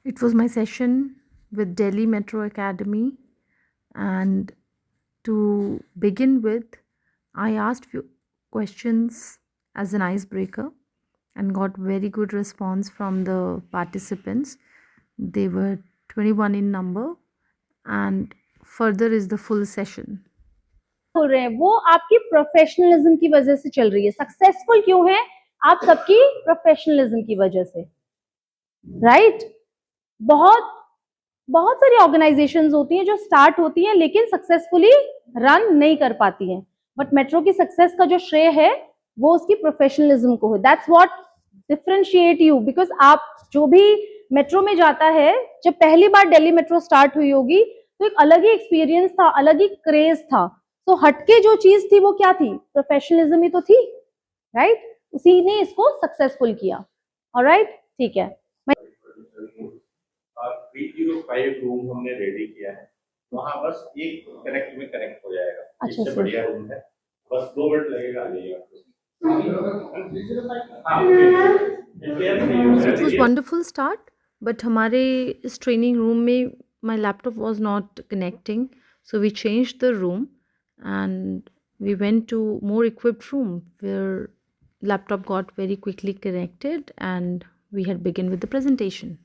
It was my session with Delhi Metro Academy, and to begin with, I asked few questions as an icebreaker and got very good response from the participants. They were 21 in number, and further is the full session. हो रहे हैं वो आपकी professionalism की वजह से चल रही है। सक्सेसफुल क्यों है? आप सबकी प्रोफेशनलिज्म की वजह से, राइट? बहुत बहुत सारी ऑर्गेनाइजेशंस होती हैं जो स्टार्ट होती हैं लेकिन सक्सेसफुली रन नहीं कर पाती हैं, बट मेट्रो की सक्सेस का जो श्रेय है वो उसकी प्रोफेशनलिज्म को है। That's what differentiate you, because आप जो भी मेट्रो में जाता है, जब पहली बार दिल्ली मेट्रो स्टार्ट हुई होगी तो एक अलग ही एक्सपीरियंस था, अलग ही क्रेज था। तो हटके जो चीज थी वो क्या थी? प्रोफेशनलिज्म ही तो थी, राइट? उसी ने इसको सक्सेसफुल किया। ऑलराइट, ठीक है। 305 रूम हमने रेडी किया है, वहाँ बस एक कनेक्ट में कनेक्ट हो जाएगा। अच्छा, इससे बढ़िया रूम है, बस 2 मिनट लगेगा, आ जाइएगा। So it was wonderful start, but हमारे इस training room में my laptop was not connecting, so we changed the room and we went to more equipped room where laptop got very quickly connected and we had begun with the presentation.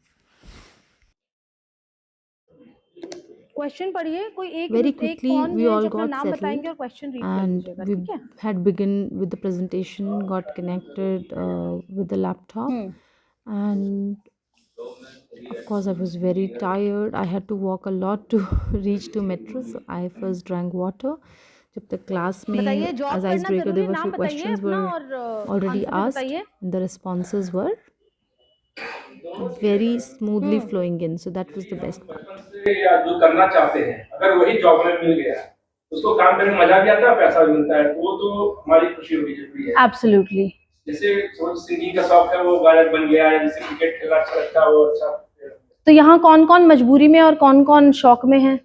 Question पढ़िए, कोई एक Very एक quickly कौन we है all जो अपना got नाम बताएंगे और settled क्वेश्चन रीड कर and लीजिएगा, we ठीक है? had begun with the presentation, got connected with the laptop, and of course I was very tired. I had to walk a lot to reach to metro, so I first drank water. जब तक class में बताइए, job as करना icebreaker जरूरी there है? were नाम few बताइए questions अपना were और already आंसर भी asked बताइए। and the responses were very smoothly flowing in, so that was the best part. या जो करना चाहते हैं, अगर वही जॉब में मिल गया, उसको काम करने में मजा भी आता है, पैसा भी मिलता है, तो वो तो हमारी खुशी होगी जरूरी है। एब्सोल्युटली। जैसे सिंगिंग का शौक है, वो गायक बन गया है, जैसे क्रिकेट खेलना अच्छा लगता है, वो अच्छा। तो यहाँ कौन कौन मजबूरी में और कौन कौन शौक में है?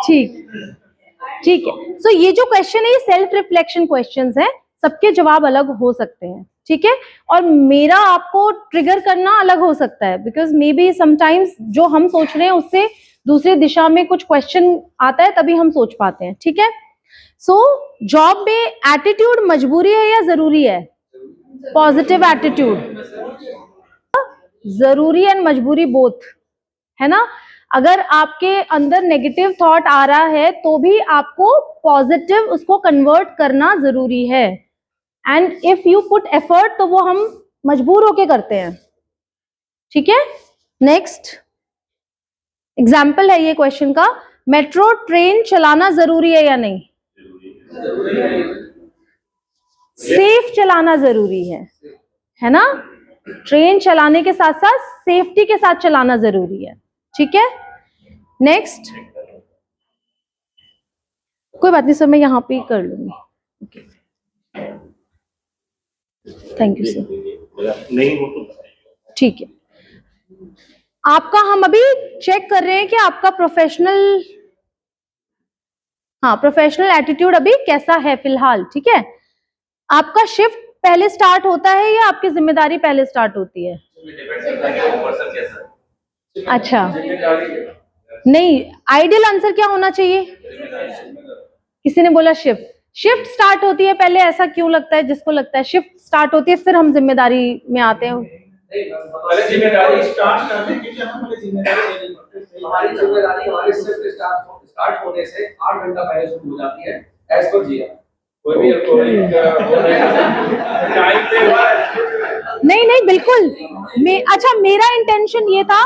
ठीक ठीक है। सो ये जो क्वेश्चन है ये सेल्फ रिफ्लेक्शन क्वेश्चंस है, सबके जवाब अलग हो सकते हैं, ठीक है? और मेरा आपको ट्रिगर करना अलग हो सकता है, बिकॉज मे बी समटाइम्स जो हम सोच रहे हैं उससे दूसरी दिशा में कुछ क्वेश्चन आता है, तभी हम सोच पाते हैं, ठीक है? सो जॉब में एटीट्यूड मजबूरी है या जरूरी है? पॉजिटिव एटीट्यूड जरूरी एंड मजबूरी बोथ है ना। अगर आपके अंदर नेगेटिव थॉट आ रहा है तो भी आपको पॉजिटिव उसको कन्वर्ट करना जरूरी है, and if you put effort तो वो हम मजबूर होके करते हैं, ठीक है? नेक्स्ट एग्जाम्पल है ये क्वेश्चन का, मेट्रो ट्रेन चलाना जरूरी है या नहीं? सेफ चलाना जरूरी है ना? ट्रेन चलाने के साथ साथ सेफ्टी के साथ चलाना जरूरी है, ठीक है? नेक्स्ट, कोई बात नहीं सर, मैं यहाँ पे ही कर लूंगी। Thank you sir. नहीं हो तो ठीक है, आपका हम अभी चेक कर रहे हैं कि आपका प्रोफेशनल एटीट्यूड अभी कैसा है फिलहाल, ठीक है? आपका शिफ्ट पहले स्टार्ट होता है या आपकी जिम्मेदारी पहले स्टार्ट होती है? अच्छा, नहीं, आइडियल आंसर क्या होना चाहिए? किसी ने बोला शिफ्ट स्टार्ट होती है पहले, ऐसा क्यों लगता है? जिसको लगता है शिफ्ट स्टार्ट होती है फिर हम जिम्मेदारी में आते हैं। पहले जिम्मेदारी स्टार्ट करते हैं, क्योंकि हम पहले जिम्मेदारी लेनी पड़ती है। हमारी जिम्मेदारी हमारे शिफ्ट स्टार्ट होने से 8 घंटा पहले शुरू हो जाती है, एज पर जिया। कोई भी टाइम पे नहीं बिल्कुल। अच्छा, मेरा इंटेंशन ये था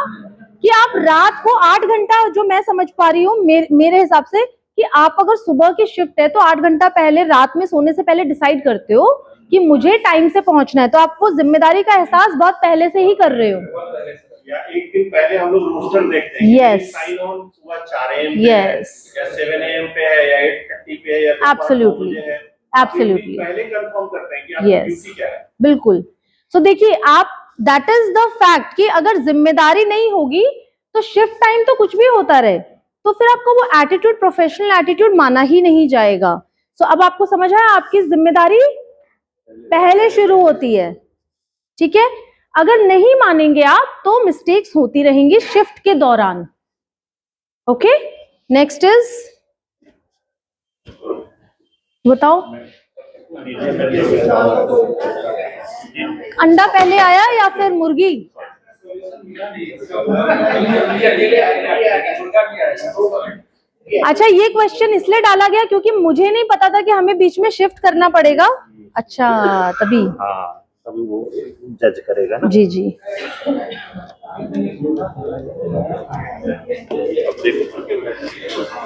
कि आप रात को 8 घंटा, जो मैं समझ पा रही हूँ मेरे हिसाब से, कि आप अगर सुबह की शिफ्ट है तो 8 घंटा पहले, रात में सोने से पहले डिसाइड करते हो कि मुझे टाइम से पहुंचना है, तो आप वो जिम्मेदारी का एहसास बहुत पहले से ही कर रहे हो। या एक दिन पहले हम लोग रोस्टर देखते हैं। यस, साइन ऑन सुबह 4 AM यस, या 7 AM पे है या 8:30 पे है या एब्सोल्युटली एब्सोल्युटली पहले कंफर्म करते हैं कि आपकी ड्यूटी क्या है। बिल्कुल। सो देखिए, आप, दैट इज द फैक्ट कि अगर जिम्मेदारी नहीं होगी तो शिफ्ट टाइम तो कुछ भी होता रहे, तो फिर आपको वो एटीट्यूड, प्रोफेशनल एटीट्यूड माना ही नहीं जाएगा। सो अब आपको समझ आया, आपकी जिम्मेदारी पहले शुरू होती है, ठीक है, अगर नहीं मानेंगे आप तो मिस्टेक्स होती रहेंगी शिफ्ट के दौरान। ओके, नेक्स्ट इज, बताओ अंडा पहले आया या फिर मुर्गी? अच्छा, ये क्वेश्चन इसलिए डाला गया क्योंकि मुझे नहीं पता था कि हमें बीच में शिफ्ट करना पड़ेगा। अच्छा, तभी। हाँ, तभी वो जज करेगा ना। जी जी।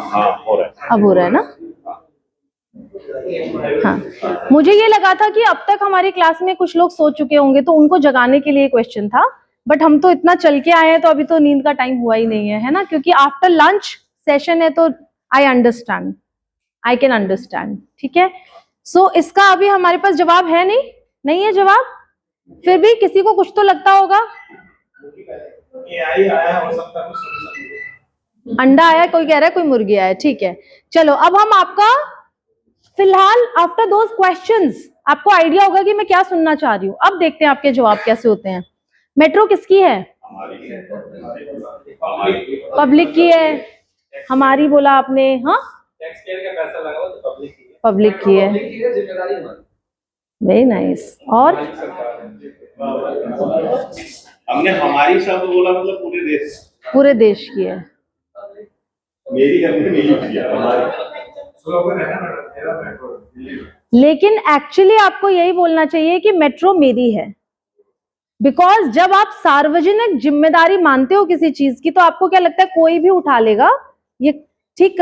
हाँ, हो रहा है। अब हो रहा है ना? हाँ, मुझे ये लगा था कि अब तक हमारी क्लास में कुछ लोग सो चुके होंगे तो उनको जगाने के लिए क्वेश्चन था, बट हम तो इतना चल के आए हैं तो अभी तो नींद का टाइम हुआ ही नहीं है ना, क्योंकि आफ्टर लंच सेशन है तो I understand, I can understand. ठीक है, सो इसका अभी हमारे पास जवाब है नहीं है जवाब, फिर भी किसी को कुछ तो लगता होगा। अंडा आया, कोई कह रहा है कोई मुर्गी आया। ठीक है, चलो अब हम आपका फिलहाल आफ्टर दोज क्वेश्चंस आपको आइडिया होगा कि मैं क्या सुनना चाह रही हूँ। अब देखते हैं आपके जवाब कैसे होते हैं। मेट्रो किसकी है? पब्लिक की है। हमारी बोला आपने? हाँ, पब्लिक की है। Very nice. और हमने हमारी शब्द बोला मतलब पूरे देश की है। मेरी हमने नहीं किया, हमारी। लेकिन एक्चुअली आपको यही बोलना चाहिए कि मेट्रो मेरी है, बिकॉज जब आप सार्वजनिक जिम्मेदारी मानते हो किसी चीज की तो आपको क्या लगता है कोई भी उठा लेगा, ये ठीक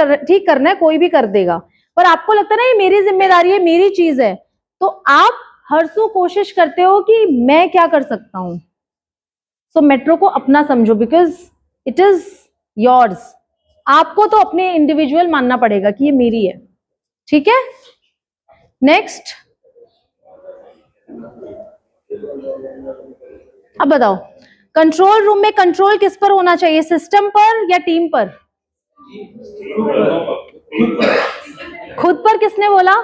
करना है, कोई भी कर देगा। पर आपको लगता है ना ये मेरी जिम्मेदारी है, मेरी चीज है, तो आप हरसों कोशिश करते हो कि मैं क्या कर सकता हूं। सो मेट्रो को अपना समझो, बिकॉज इट इज योर्स। आपको तो अपने इंडिविजुअल मानना पड़ेगा कि ये मेरी है। ठीक है, नेक्स्ट। अब बताओ, कंट्रोल रूम में कंट्रोल किस पर होना चाहिए, सिस्टम पर या टीम पर? खुद पर। किसने बोला?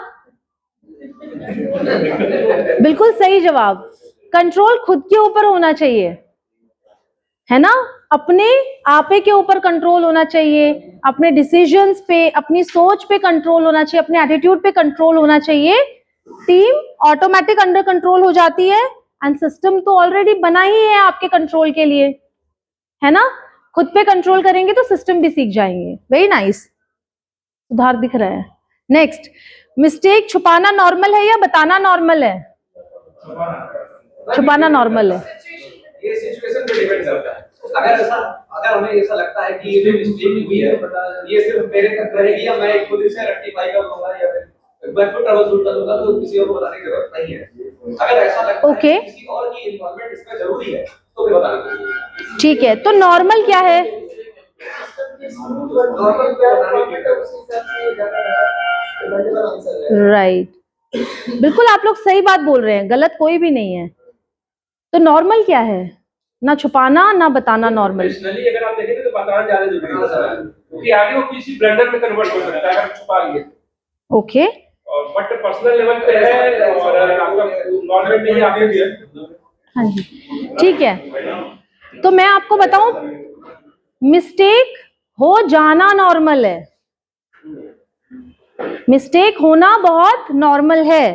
बिल्कुल सही जवाब। कंट्रोल खुद के ऊपर होना चाहिए, है ना, अपने आपे के ऊपर कंट्रोल होना चाहिए, अपने डिसीजंस पे, अपनी सोच पे कंट्रोल होना चाहिए, अपने एटीट्यूड पे कंट्रोल होना चाहिए। टीम ऑटोमेटिक अंडर कंट्रोल हो जाती है, एंड सिस्टम तो ऑलरेडी बना ही है आपके कंट्रोल के लिए, है ना। खुद पे कंट्रोल करेंगे तो सिस्टम भी सीख जाएंगे। वेरी नाइस, सुधार दिख रहा है। नेक्स्ट, मिस्टेक छुपाना नॉर्मल है या बताना नॉर्मल है? छुपाना नॉर्मल है। ये सिचुएशन पे डिपेंड करता है। अगर हमें ऐसा लगता है कि ये जो मिस्टेक हुई है ये सिर्फ मेरे तक रहेगी या मैं खुद इसे रेक्टिफाई कर लूंगा या फिर मैं खुद ट्रबल शूट कर लूंगा, तो किसी और को बताने की जरूरत नहीं है। अगर ऐसा लगता है कि किसी और की इन्वॉल्वमेंट इसमें जरूरी है तो फिर बताना चाहिए। ठीक है, तो नॉर्मल क्या है? राइट, बिल्कुल आप लोग सही बात बोल रहे हैं, गलत कोई भी नहीं है। तो नॉर्मल क्या है? ना छुपाना ना बताना नॉर्मल। प्रोफेशनली अगर आप देखेंगे तो बताना ज्यादा जरूरी है, क्योंकि आगे वो किसी ब्लंडर में कन्वर्ट हो सकता है अगर छुपा लिए। ओके, और बट पर्सनल लेवल पे है और आपका नॉर्मल में ही आपके लिए। हाँ जी, ठीक है। तो मैं आपको बताऊं, मिस्टेक हो जाना नॉर्मल है, मिस्टेक होना बहुत नॉर्मल है।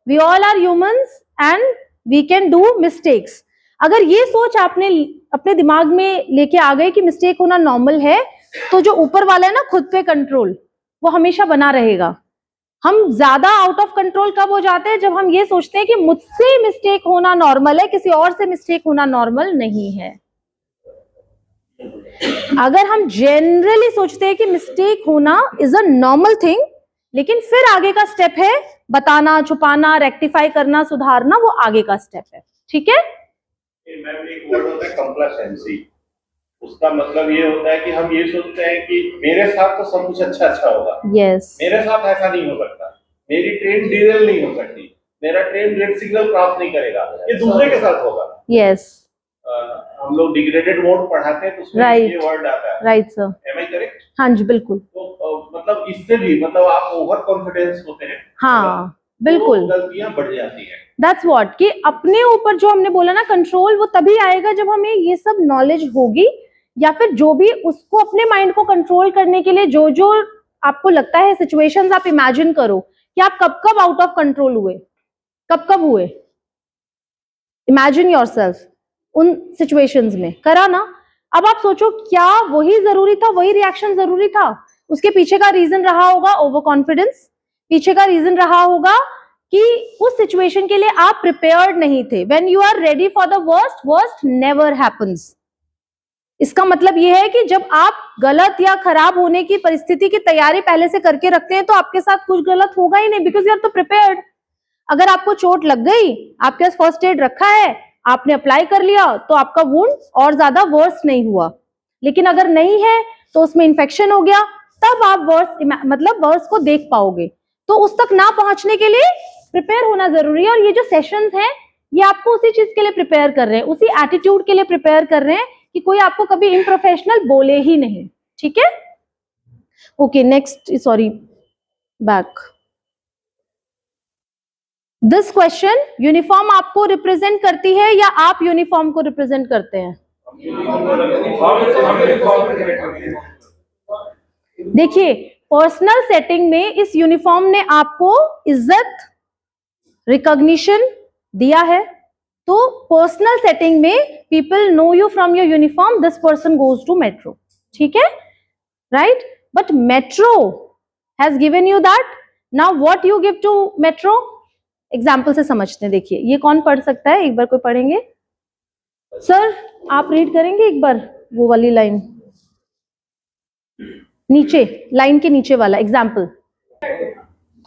We all are humans and we can do mistakes. अगर ये सोच आपने अपने दिमाग में लेके आ गए कि मिस्टेक होना नॉर्मल है, तो जो ऊपर वाला है ना खुद पे कंट्रोल, वो हमेशा बना रहेगा। हम ज्यादा आउट ऑफ कंट्रोल कब हो जाते हैं? जब हम ये सोचते हैं कि मुझसे मिस्टेक होना नॉर्मल है, किसी और से मिस्टेक होना नॉर्मल नहीं है। अगर हम जनरली सोचते हैं कि मिस्टेक होना इज अ नॉर्मल थिंग, लेकिन फिर आगे का स्टेप है बताना, छुपाना, रेक्टिफाई करना, सुधारना, वो आगे का स्टेप है। ठीक है, मैम एक वर्ड होता है कंप्लेसेंसी। उसका मतलब ये होता है कि हम ये सोचते हैं कि मेरे साथ तो सब कुछ अच्छा होगा। यस, मेरे साथ ऐसा नहीं हो सकता, मेरी ट्रेन डीरेल नहीं हो सकती, मेरा ट्रेन रेड सिग्नल क्रॉस नहीं करेगा, ये दूसरे के साथ होगा। यस, हम लोग डिग्रेडेड मोड पढ़ाते हैं तो उसमें ये वर्ड आता है। Right sir, am I correct? हाँ जी बिल्कुल। तो मतलब इससे भी मतलब आप ओवर कॉन्फिडेंस होते हैं। हाँ बिल्कुल, तो गलतियां बढ़ जाती हैं। दैट्स व्हाट, कि अपने ऊपर जो हमने बोला ना कंट्रोल, वो तभी आएगा जब हमें ये सब नॉलेज होगी, या फिर जो भी उसको अपने माइंड को कंट्रोल करने के लिए जो जो आपको लगता है सिचुएशंस आप इमेजिन करो कि आप कब कब आउट ऑफ कंट्रोल हुए, कब कब हुए, इमेजिन योरसेल्फ उन सिचुएशंस में, करा ना। अब आप सोचो क्या वही जरूरी था, वही रिएक्शन जरूरी था? उसके पीछे का रीजन रहा होगा ओवर कॉन्फिडेंस, पीछे का रीजन रहा होगा कि उस सिचुएशन के लिए आप प्रिपेयर्ड नहीं थे। When you are ready for the worst, worst never happens. इसका मतलब यह है कि जब आप गलत या खराब होने की परिस्थिति की तैयारी पहले से करके रखते हैं तो आपके साथ कुछ गलत होगा ही नहीं, बिकॉज यू आर तो प्रिपेयर्ड। अगर आपको चोट लग गई, आपके पास फर्स्ट एड रखा है, आपने अप्लाई कर लिया, तो आपका वुंड और ज्यादा वर्स नहीं हुआ। लेकिन अगर नहीं है तो उसमें इन्फेक्शन हो गया, तब आप वर्स को देख पाओगे। तो उस तक ना पहुंचने के लिए प्रिपेयर होना जरूरी है। और ये जो सेशंस हैं ये आपको उसी चीज के लिए प्रिपेयर कर रहे हैं, उसी एटीट्यूड के लिए प्रिपेयर कर रहे हैं कि कोई आपको कभी इनप्रोफेशनल बोले ही नहीं। ठीक है, okay, next, sorry, back. This question, uniform आपको रिप्रेजेंट करती है या आप यूनिफॉर्म को रिप्रेजेंट करते हैं? देखिए, पर्सनल सेटिंग में इस यूनिफॉर्म ने आपको इज्जत, रिकॉग्निशन दिया है। तो पर्सनल सेटिंग में people know you from your uniform, this person goes to metro. ठीक है, right? But metro has given you that, now what you give to metro? Example से समझते हैं। देखिए, ये कौन पढ़ सकता है? एक बार कोई पढ़ेंगे? सर आप रीड करेंगे एक बार वो वाली लाइन, नीचे, लाइन के नीचे वाला एग्जाम्पल।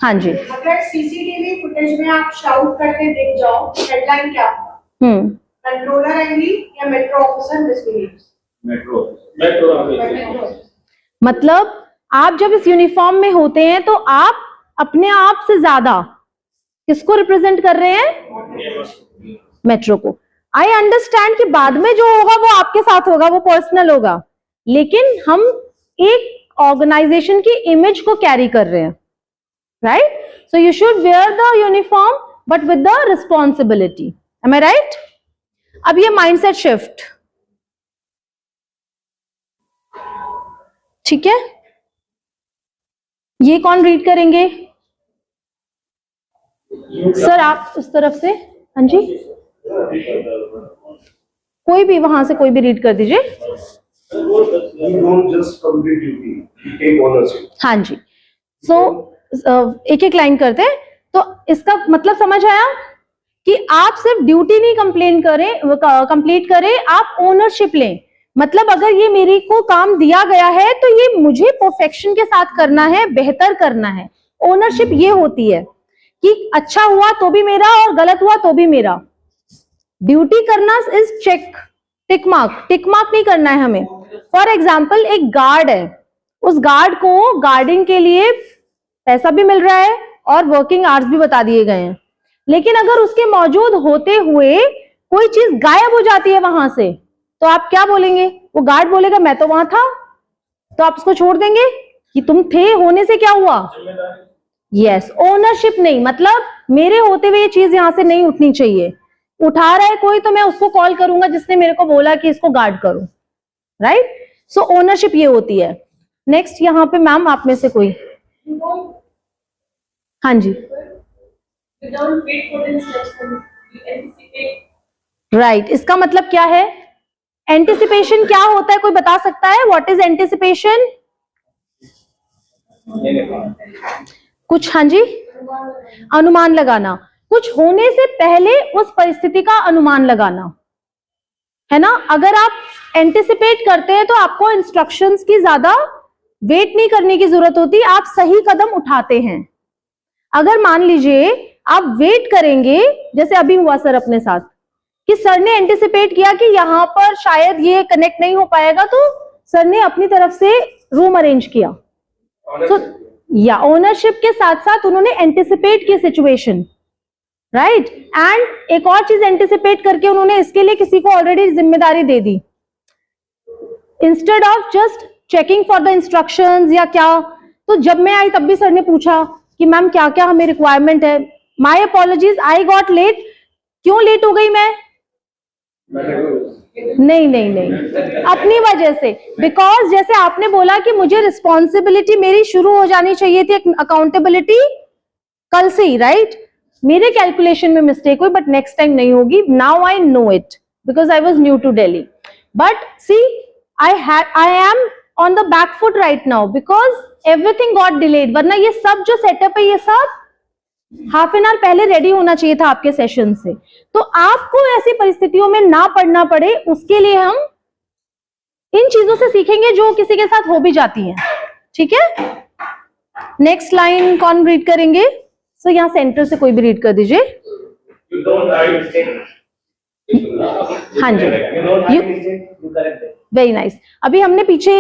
हाँ जी। अगर सीसीटीवी फुटेज में आप शाउट करके देख जाओ, हेडलाइन क्या होगा? कंट्रोलर एंग्री या मेट्रो ऑफिसर मिसबिहेव्स? मेट्रो। मतलब आप जब इस यूनिफॉर्म में होते हैं तो आप अपने आप से ज्यादा किसको रिप्रेजेंट कर रहे हैं? मेट्रो को। आई अंडरस्टैंड कि बाद में जो होगा वो आपके साथ होगा, वो पर्सनल होगा, लेकिन हम एक ऑर्गेनाइजेशन की इमेज को कैरी कर रहे हैं, right? So you should wear the uniform but with the responsibility. Am I right? अब ये माइंडसेट शिफ्ट, ठीक है, ये कौन रीड करेंगे? सर आप उस तरफ से, हाँ जी, कोई भी वहां से कोई भी रीड कर दीजिए। हाँ जी, सो एक एक लाइन करते हैं। तो इसका मतलब समझ आया कि आप सिर्फ ड्यूटी नहीं कंप्लीट करें, आप ओनरशिप लें। मतलब अगर ये मेरे को काम दिया गया है तो ये मुझे परफेक्शन के साथ करना है, बेहतर करना है। ओनरशिप ये होती है कि अच्छा हुआ तो भी मेरा और गलत हुआ तो भी मेरा। ड्यूटी करना इज चेक, टिक मार्क नहीं करना है हमें। फॉर एग्जाम्पल, एक गार्ड है, उस गार्ड को गार्डिंग के लिए पैसा भी मिल रहा है और वर्किंग आवर्स भी बता दिए गए हैं, लेकिन अगर उसके मौजूद होते हुए कोई चीज गायब हो जाती है वहां से, तो आप क्या बोलेंगे? वो गार्ड बोलेगा मैं तो वहां था। तो आप उसको छोड़ देंगे कि तुम थे, होने से क्या हुआ? यस, ओनरशिप नहीं, मतलब मेरे होते हुए ये चीज यहां से नहीं उठनी चाहिए। उठा रहा है कोई तो मैं उसको कॉल करूंगा जिसने मेरे को बोला कि इसको गार्ड करो, राइट? सो ओनरशिप ये होती है। नेक्स्ट यहाँ पे मैम आप में से कोई, हाँ जी, राइट, इसका मतलब क्या है? एंटिसिपेशन क्या होता है, कोई बता सकता है? What is anticipation? कुछ, हाँ जी, अनुमान लगाना, कुछ होने से पहले उस परिस्थिति का अनुमान लगाना, है ना? अगर आप एंटिसिपेट करते हैं तो आपको इंस्ट्रक्शंस की ज्यादा वेट नहीं करने की जरूरत होती, आप सही कदम उठाते हैं। अगर मान लीजिए आप वेट करेंगे, जैसे अभी हुआ सर अपने साथ, कि सर ने एंटिसिपेट किया कि यहाँ पर शायद ये कनेक्ट नहीं हो पाएगा, तो सर ने अपनी तरफ से रूम अरेंज किया। तो या ओनरशिप के साथ साथ उन्होंने एंटिसिपेट की सिचुएशन, राइट? एंड एक और चीज एंटिसिपेट करके उन्होंने इसके लिए किसी को ऑलरेडी जिम्मेदारी दे दी, instead of just checking for the instructions या क्या। तो जब मैं आई तब भी सर ने पूछा कि मैम क्या क्या हमें रिक्वायरमेंट है, my apologies, I got late. क्यों लेट हो गई मैं? नहीं नहीं नहीं, अपनी वजह से। बिकॉज जैसे आपने बोला कि मुझे रिस्पॉन्सिबिलिटी मेरी शुरू हो जानी चाहिए थी, अकाउंटेबिलिटी कल से ही, राइट? मेरे कैलकुलेशन में मिस्टेक हुई, बट नेक्स्ट टाइम नहीं होगी। Now I know it because I was new to Delhi. But see, I am on the back foot right now because everything got delayed. वरना ये सब जो सेटअप है, ये सब हाफ एन आवर पहले रेडी होना चाहिए था आपके सेशन से। तो आपको ऐसी परिस्थितियों में ना पढ़ना पड़े, उसके लिए हम इन चीजों से सीखेंगे जो किसी के साथ हो भी जाती हैं। ठीक है, नेक्स्ट लाइन कौन रीड करेंगे? सो यहाँ सेंटर से कोई भी रीड कर दीजिए। हाँ जी, वेरी नाइस। अभी हमने पीछे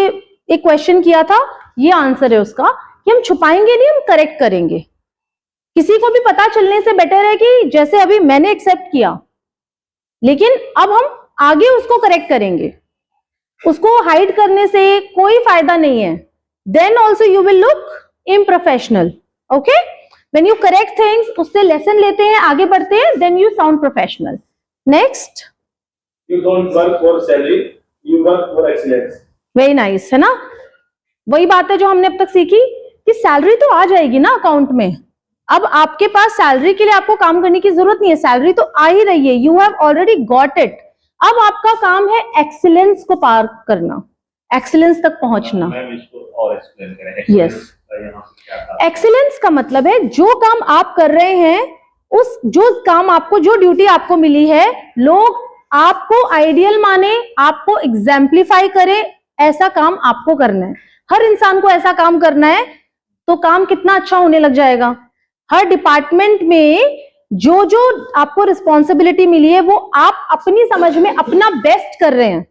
एक क्वेश्चन किया था, ये आंसर है उसका कि हम छुपाएंगे नहीं, हम करेक्ट करेंगे। किसी को भी पता चलने से बेटर है कि जैसे अभी मैंने एक्सेप्ट किया, लेकिन अब हम आगे उसको करेक्ट करेंगे। उसको हाइड करने से कोई फायदा नहीं है। Then also you will look unprofessional. Okay, when you correct things, उससे लेसन लेते हैं, आगे बढ़ते हैं, then you sound professional. Next, You don't work for salary, you work for excellence. Very nice, है ना? वही बात है जो हमने अब तक सीखी कि सैलरी तो आ जाएगी ना अकाउंट में। अब आपके पास सैलरी के लिए आपको काम करने की जरूरत नहीं है, सैलरी तो आ ही रही है, you have already got it. अब आपका काम है एक्सीलेंस को पार करना, एक्सीलेंस तक पहुंचना। मैम इसको और एक्सप्लेन करें। Yes. यहाँ से क्या था? एक्सीलेंस का मतलब है जो काम आप कर रहे हैं, उस जो काम आपको, जो ड्यूटी आपको मिली है, लोग आपको आइडियल माने, आपको एग्जाम्प्लीफाई करे, ऐसा काम आपको करना है। हर इंसान को ऐसा काम करना है, तो काम कितना अच्छा होने लग जाएगा। हर डिपार्टमेंट में जो जो आपको रिस्पॉन्सिबिलिटी मिली है, वो आप अपनी समझ में अपना बेस्ट कर रहे हैं,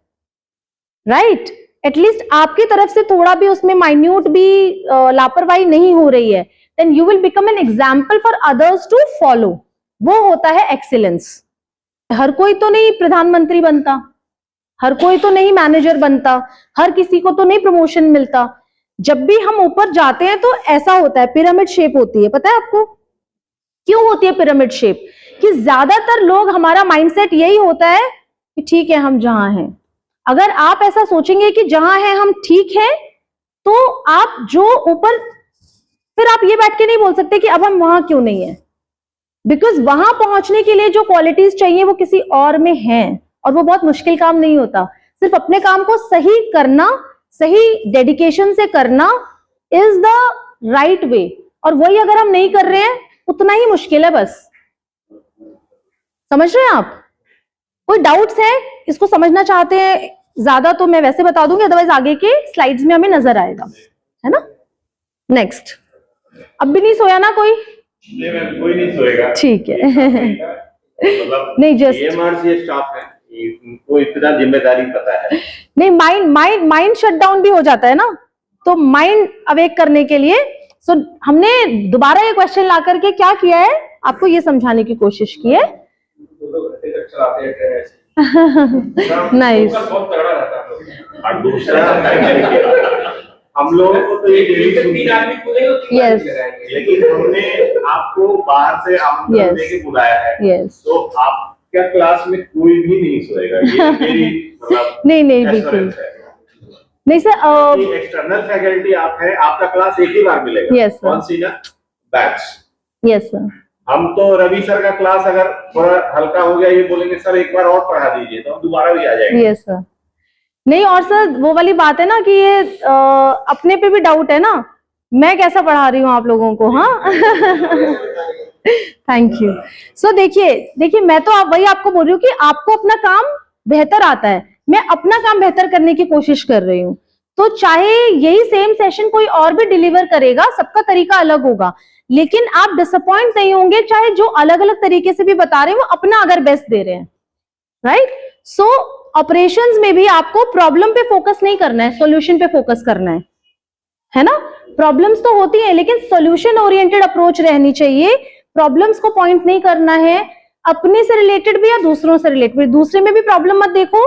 राइट? एटलीस्ट आपकी तरफ से थोड़ा भी उसमें माइन्यूट भी लापरवाही नहीं हो रही है, then you will become an example for others to follow. वो होता है एक्सीलेंस। हर कोई तो नहीं प्रधानमंत्री बनता, हर कोई तो नहीं मैनेजर बनता, हर किसी को तो नहीं प्रमोशन मिलता। जब भी हम ऊपर जाते हैं तो ऐसा होता है, पिरामिड शेप होती है। पता है आपको क्यों होती है पिरामिड शेप? कि ज्यादातर लोग, हमारा माइंडसेट यही होता है कि ठीक है हम जहां हैं। अगर आप ऐसा सोचेंगे कि जहां हैं हम ठीक है, तो आप जो ऊपर, फिर आप ये बैठ के नहीं बोल सकते कि अब हम वहां क्यों नहीं है। बिकॉज वहां पहुंचने के लिए जो क्वालिटीज चाहिए वो किसी और में हैं, और वो बहुत मुश्किल काम नहीं होता। सिर्फ अपने काम को सही करना, सही डेडिकेशन से करना इज द राइट वे। और वही अगर हम नहीं कर रहे हैं, उतना ही मुश्किल है बस। समझ रहे हैं आप? कोई डाउट्स है, इसको समझना चाहते हैं ज्यादा तो मैं वैसे बता दूंगी, अदरवाइज आगे के स्लाइड्स में हमें नजर आएगा, है ना? नेक्स्ट, अब भी नहीं सोया ना कोई? नहीं मैम, कोई नहीं सोएगा। ठीक है। मतलब नहीं, just- AMR से स्टाफ है, इनको इतना जिम्मेदारी पता है। नहीं, माइंड शट डाउन भी हो जाता है ना, तो माइंड अवेक करने के लिए हमने दोबारा ये क्वेश्चन ला करके क्या किया है, आपको ये समझाने की कोशिश की है। नाइस। बहुत तगड़ा रहता है हम लोग। और दूसरा हम लोगों को तो ये डेली तीन आदमी कूदेंगे तो तीन Yes. आदमी लगाएंगे। लेकिन हमने आपको बाहर से आमंत्रण Yes. देके बुलाया है, Yes. तो आपका क्लास में कोई भी नहीं सोएगा। ये मेरी मतलब नहीं नहीं, बिल्कुल assurance है। नहीं सर। एक्सटर्नल फैकल्टी आप है, आपका क्लास एक ही बार मिलेगा। Yes, sir. once in a batch। Yes sir. हम तो रवि सर का क्लास अगर थोड़ा हल्का हो गया, ये बोलेंगे सर एक बार और पढ़ा दीजिए, तो हम दोबारा भी आ जाएंगे। Yes sir. नहीं, और सर वो वाली बात है ना कि ये अपने पे भी डाउट है ना, मैं कैसा पढ़ा रही हूँ आप लोगों को। हाँ। Thank you. सो देखिए मैं तो वही आपको बोल रही हूँ कि आपको अपना काम बेहतर आता है, मैं अपना काम बेहतर करने की कोशिश कर रही हूँ। तो चाहे यही सेम सेशन कोई और भी डिलीवर करेगा, सबका तरीका अलग होगा, लेकिन आप डिसअपॉइंट नहीं होंगे, चाहे जो अलग अलग तरीके से भी बता रहे हैं वो अपना अगर बेस्ट दे रहे हैं, राइट? सो ऑपरेशंस में भी आपको प्रॉब्लम पे फोकस नहीं करना है, सॉल्यूशन पे फोकस करना है ना? प्रॉब्लम्स तो होती हैं, लेकिन सॉल्यूशन ओरिएंटेड अप्रोच रहनी चाहिए। प्रॉब्लम्स को पॉइंट नहीं करना है, अपने से रिलेटेड भी या दूसरों से रिलेटेड, दूसरे में भी प्रॉब्लम मत देखो,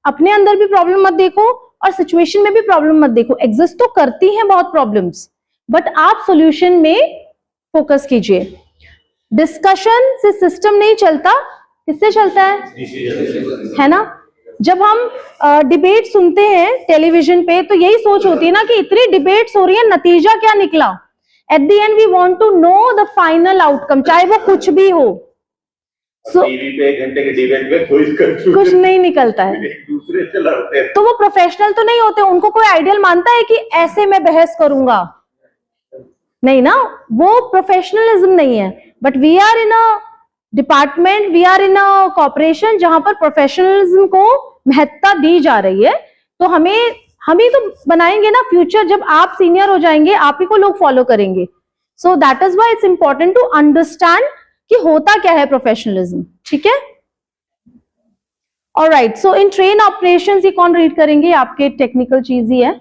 अपने अंदर भी प्रॉब्लम मत देखो, और सिचुएशन में भी प्रॉब्लम मत देखो। एग्जिस्ट तो करती हैं बहुत प्रॉब्लम्स, बट आप सॉल्यूशन में फोकस कीजिए। डिस्कशन से सिस्टम नहीं चलता, किससे चलता है ना? जब हम डिबेट सुनते हैं टेलीविजन पे तो यही सोच होती है ना कि इतनी डिबेट्स हो रही है, नतीजा क्या निकला? At the end we want to know the final outcome, चाहे वो कुछ भी हो। टीवी पे 1 घंटे के डिबेट में कुछ नहीं निकलता है, एक दूसरे से लड़ते हैं। तो वो प्रोफेशनल तो नहीं होते। उनको कोई आइडियल मानता है कि ऐसे मैं बहस करूंगा, नहीं ना, वो प्रोफेशनलिज्म नहीं है। But we are in a department, we are in a corporation जहां पर प्रोफेशनलिज्म को महत्ता दी जा रही है। तो हम ही तो बनाएंगे ना फ्यूचर, जब आप सीनियर हो जाएंगे आप ही को लोग फॉलो करेंगे। So that is why it's important to understand कि होता क्या है प्रोफेशनलिज्म, ठीक है? Alright, so in train operations ये कौन रीड करेंगे? आपके टेक्निकल चीज ही है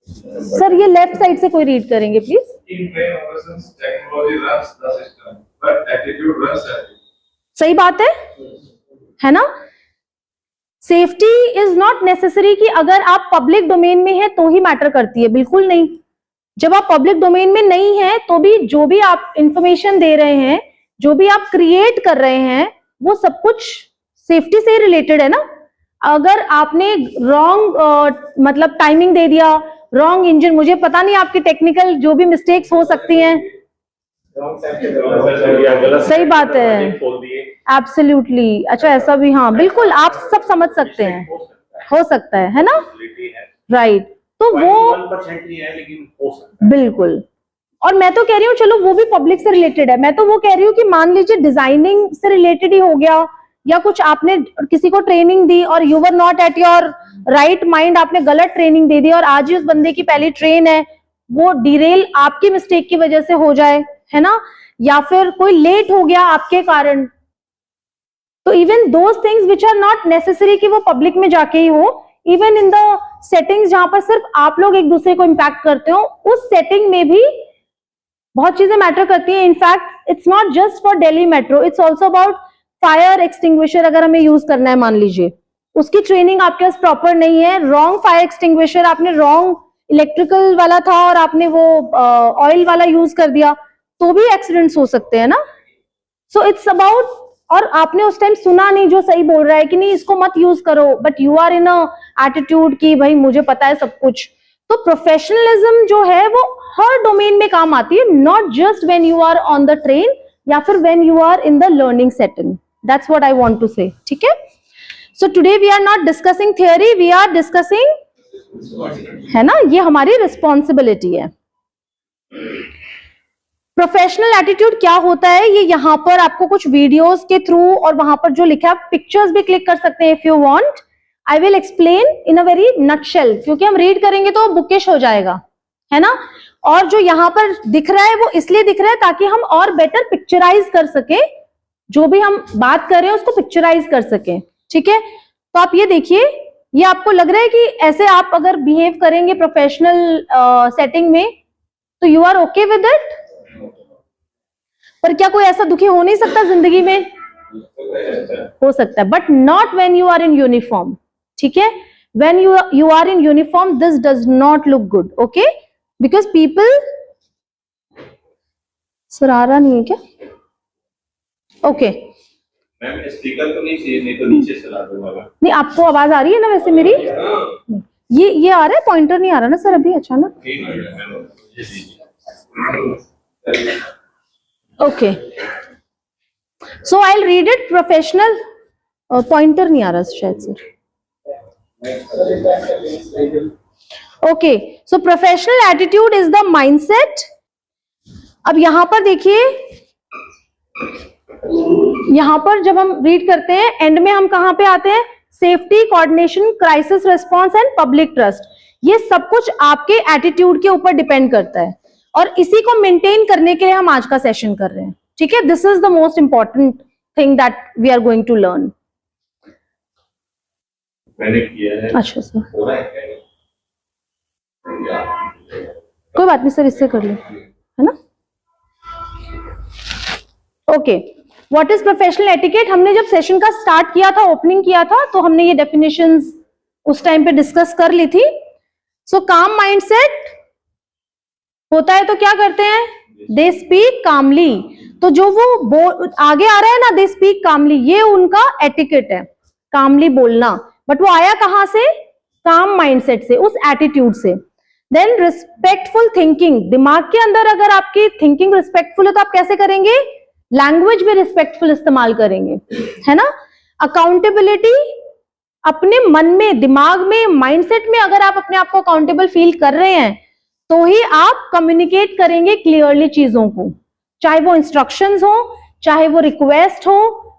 सर, ये लेफ्ट साइड से कोई रीड करेंगे please. In train operations, technology runs the system, but attitude runs it. सही बात है ना? सेफ्टी इज नॉट नेसेसरी कि अगर आप पब्लिक डोमेन में है तो ही मैटर करती है, बिल्कुल नहीं। जब आप पब्लिक डोमेन में नहीं है तो भी जो भी आप इंफॉर्मेशन दे रहे हैं, जो भी आप क्रिएट कर रहे हैं, वो सब कुछ सेफ्टी से रिलेटेड है ना। अगर आपने रॉन्ग मतलब टाइमिंग दे दिया, रॉन्ग इंजन, मुझे पता नहीं आपकी टेक्निकल जो भी मिस्टेक्स हो सकती हैं, सही बात है, एब्सोल्युटली। अच्छा ऐसा भी, हाँ बिल्कुल, आप सब समझ सकते हैं, हो सकता है ना? राइट, तो वो 1% ही है लेकिन हो सकता है, बिल्कुल। और मैं तो कह रही हूँ चलो वो भी पब्लिक से रिलेटेड है, मैं तो वो कह रही हूँ कि मान लीजिए डिजाइनिंग से रिलेटेड ही हो गया, या कुछ आपने किसी को ट्रेनिंग दी और you were not at your right mind, आपने गलत ट्रेनिंग दे दी और आज ही उस बंदे की पहली ट्रेन है, वो डिरेल आपकी मिस्टेक की वजह से हो जाए, है ना? या फिर कोई लेट हो गया आपके कारण, तो even those things which are not necessary कि वो पब्लिक में जाके ही हो, इवन इन द सेटिंग्स जहां पर सिर्फ आप लोग एक दूसरे को इम्पैक्ट करते हो, उस सेटिंग में भी बहुत चीजें मैटर करती हैं। In fact it's not just for Delhi metro, it's also about fire extinguisher. अगर हमें यूज करना है, मान लीजिए उसकी ट्रेनिंग आपके पास प्रॉपर नहीं है, रॉन्ग फायर एक्सटिंग्विशर, आपने रॉन्ग इलेक्ट्रिकल वाला था और आपने वो ऑयल वाला यूज कर दिया, तो भी एक्सीडेंट्स हो सकते हैं ना। सो इट्स अबाउट, और आपने उस टाइम सुना नहीं जो सही बोल रहा है कि नहीं इसको मत यूज करो, but you are in a attitude कि भाई मुझे पता है सब कुछ। तो प्रोफेशनलिज्म जो है वो हर डोमेन में काम आती है, not just when you are on the train या फिर when you are in the learning setting. That's what I want to say, ठीक है? So today we are not discussing theory, we are discussing, है ना, ये हमारी responsibility है। Professional attitude क्या होता है, ये यहाँ पर आपको कुछ वीडियोस के थ्रू और वहां पर जो लिखा है, पिक्चर्स भी क्लिक कर सकते हैं if you want. I will explain in a very nutshell, क्योंकि हम रीड करेंगे तो बुकिश हो जाएगा, है ना। और जो यहाँ पर दिख रहा है वो इसलिए दिख रहा है ताकि हम और बेटर पिक्चराइज कर सके, जो भी हम बात कर रहे हैं उसको पिक्चराइज कर सके, ठीक है। तो आप ये देखिए, ये आपको लग रहा है कि ऐसे आप अगर बिहेव करेंगे प्रोफेशनल सेटिंग में तो you are okay with it. पर क्या कोई ऐसा दुखी हो नहीं सकता जिंदगी में? हो सकता है, but not when you are in uniform, ठीक है। When you are in uniform this does not look good, okay, because people. Sir आ रहा नहीं है क्या? ओके मैम स्पीकर तो नहीं चाहिए, नहीं तो नीचे चला दूंगा। नहीं, आपको आवाज आ रही है ना वैसे मेरी? ये आ रहा है, पॉइंटर नहीं आ रहा ना सर अभी अचानक? Okay, so I will read it. Professional pointer नहीं आ रहा शायद sir. Okay, so professional attitude is the mindset. अब यहां पर देखिए, यहां पर जब हम रीड करते हैं एंड में हम कहां पे आते हैं? Safety, coordination, crisis response and public trust. ये सब कुछ आपके एटीट्यूड के ऊपर डिपेंड करता है और इसी को मेंटेन करने के लिए हम आज का सेशन कर रहे हैं, ठीक है। This is the most important thing that we are going to learn. मैंने किया है। अच्छा सर, कोई बात नहीं सर, इससे कर ले, है ना। Okay, what is professional etiquette? हमने जब सेशन का स्टार्ट किया था, ओपनिंग किया था, तो हमने ये डेफिनेशंस उस टाइम पे डिस्कस कर ली थी। सो काम माइंडसेट होता है तो क्या करते हैं? दे स्पीक कामली। तो जो वो आगे आ रहा है ना, दे स्पीक कामली, ये उनका एटिकेट है, कामली बोलना। बट वो आया कहां से? काम माइंडसेट से, उस एटीट्यूड से। देन रिस्पेक्टफुल थिंकिंग, दिमाग के अंदर अगर आपकी थिंकिंग रिस्पेक्टफुल है तो आप कैसे करेंगे? लैंग्वेज भी रिस्पेक्टफुल इस्तेमाल करेंगे, है ना। अकाउंटेबिलिटी, अपने मन में, दिमाग में, माइंडसेट में अगर आप अपने आप को अकाउंटेबल फील कर रहे हैं तो ही आप कम्युनिकेट करेंगे क्लियरली चीजों को, चाहे वो इंस्ट्रक्शंस हो, चाहे वो रिक्वेस्ट हो,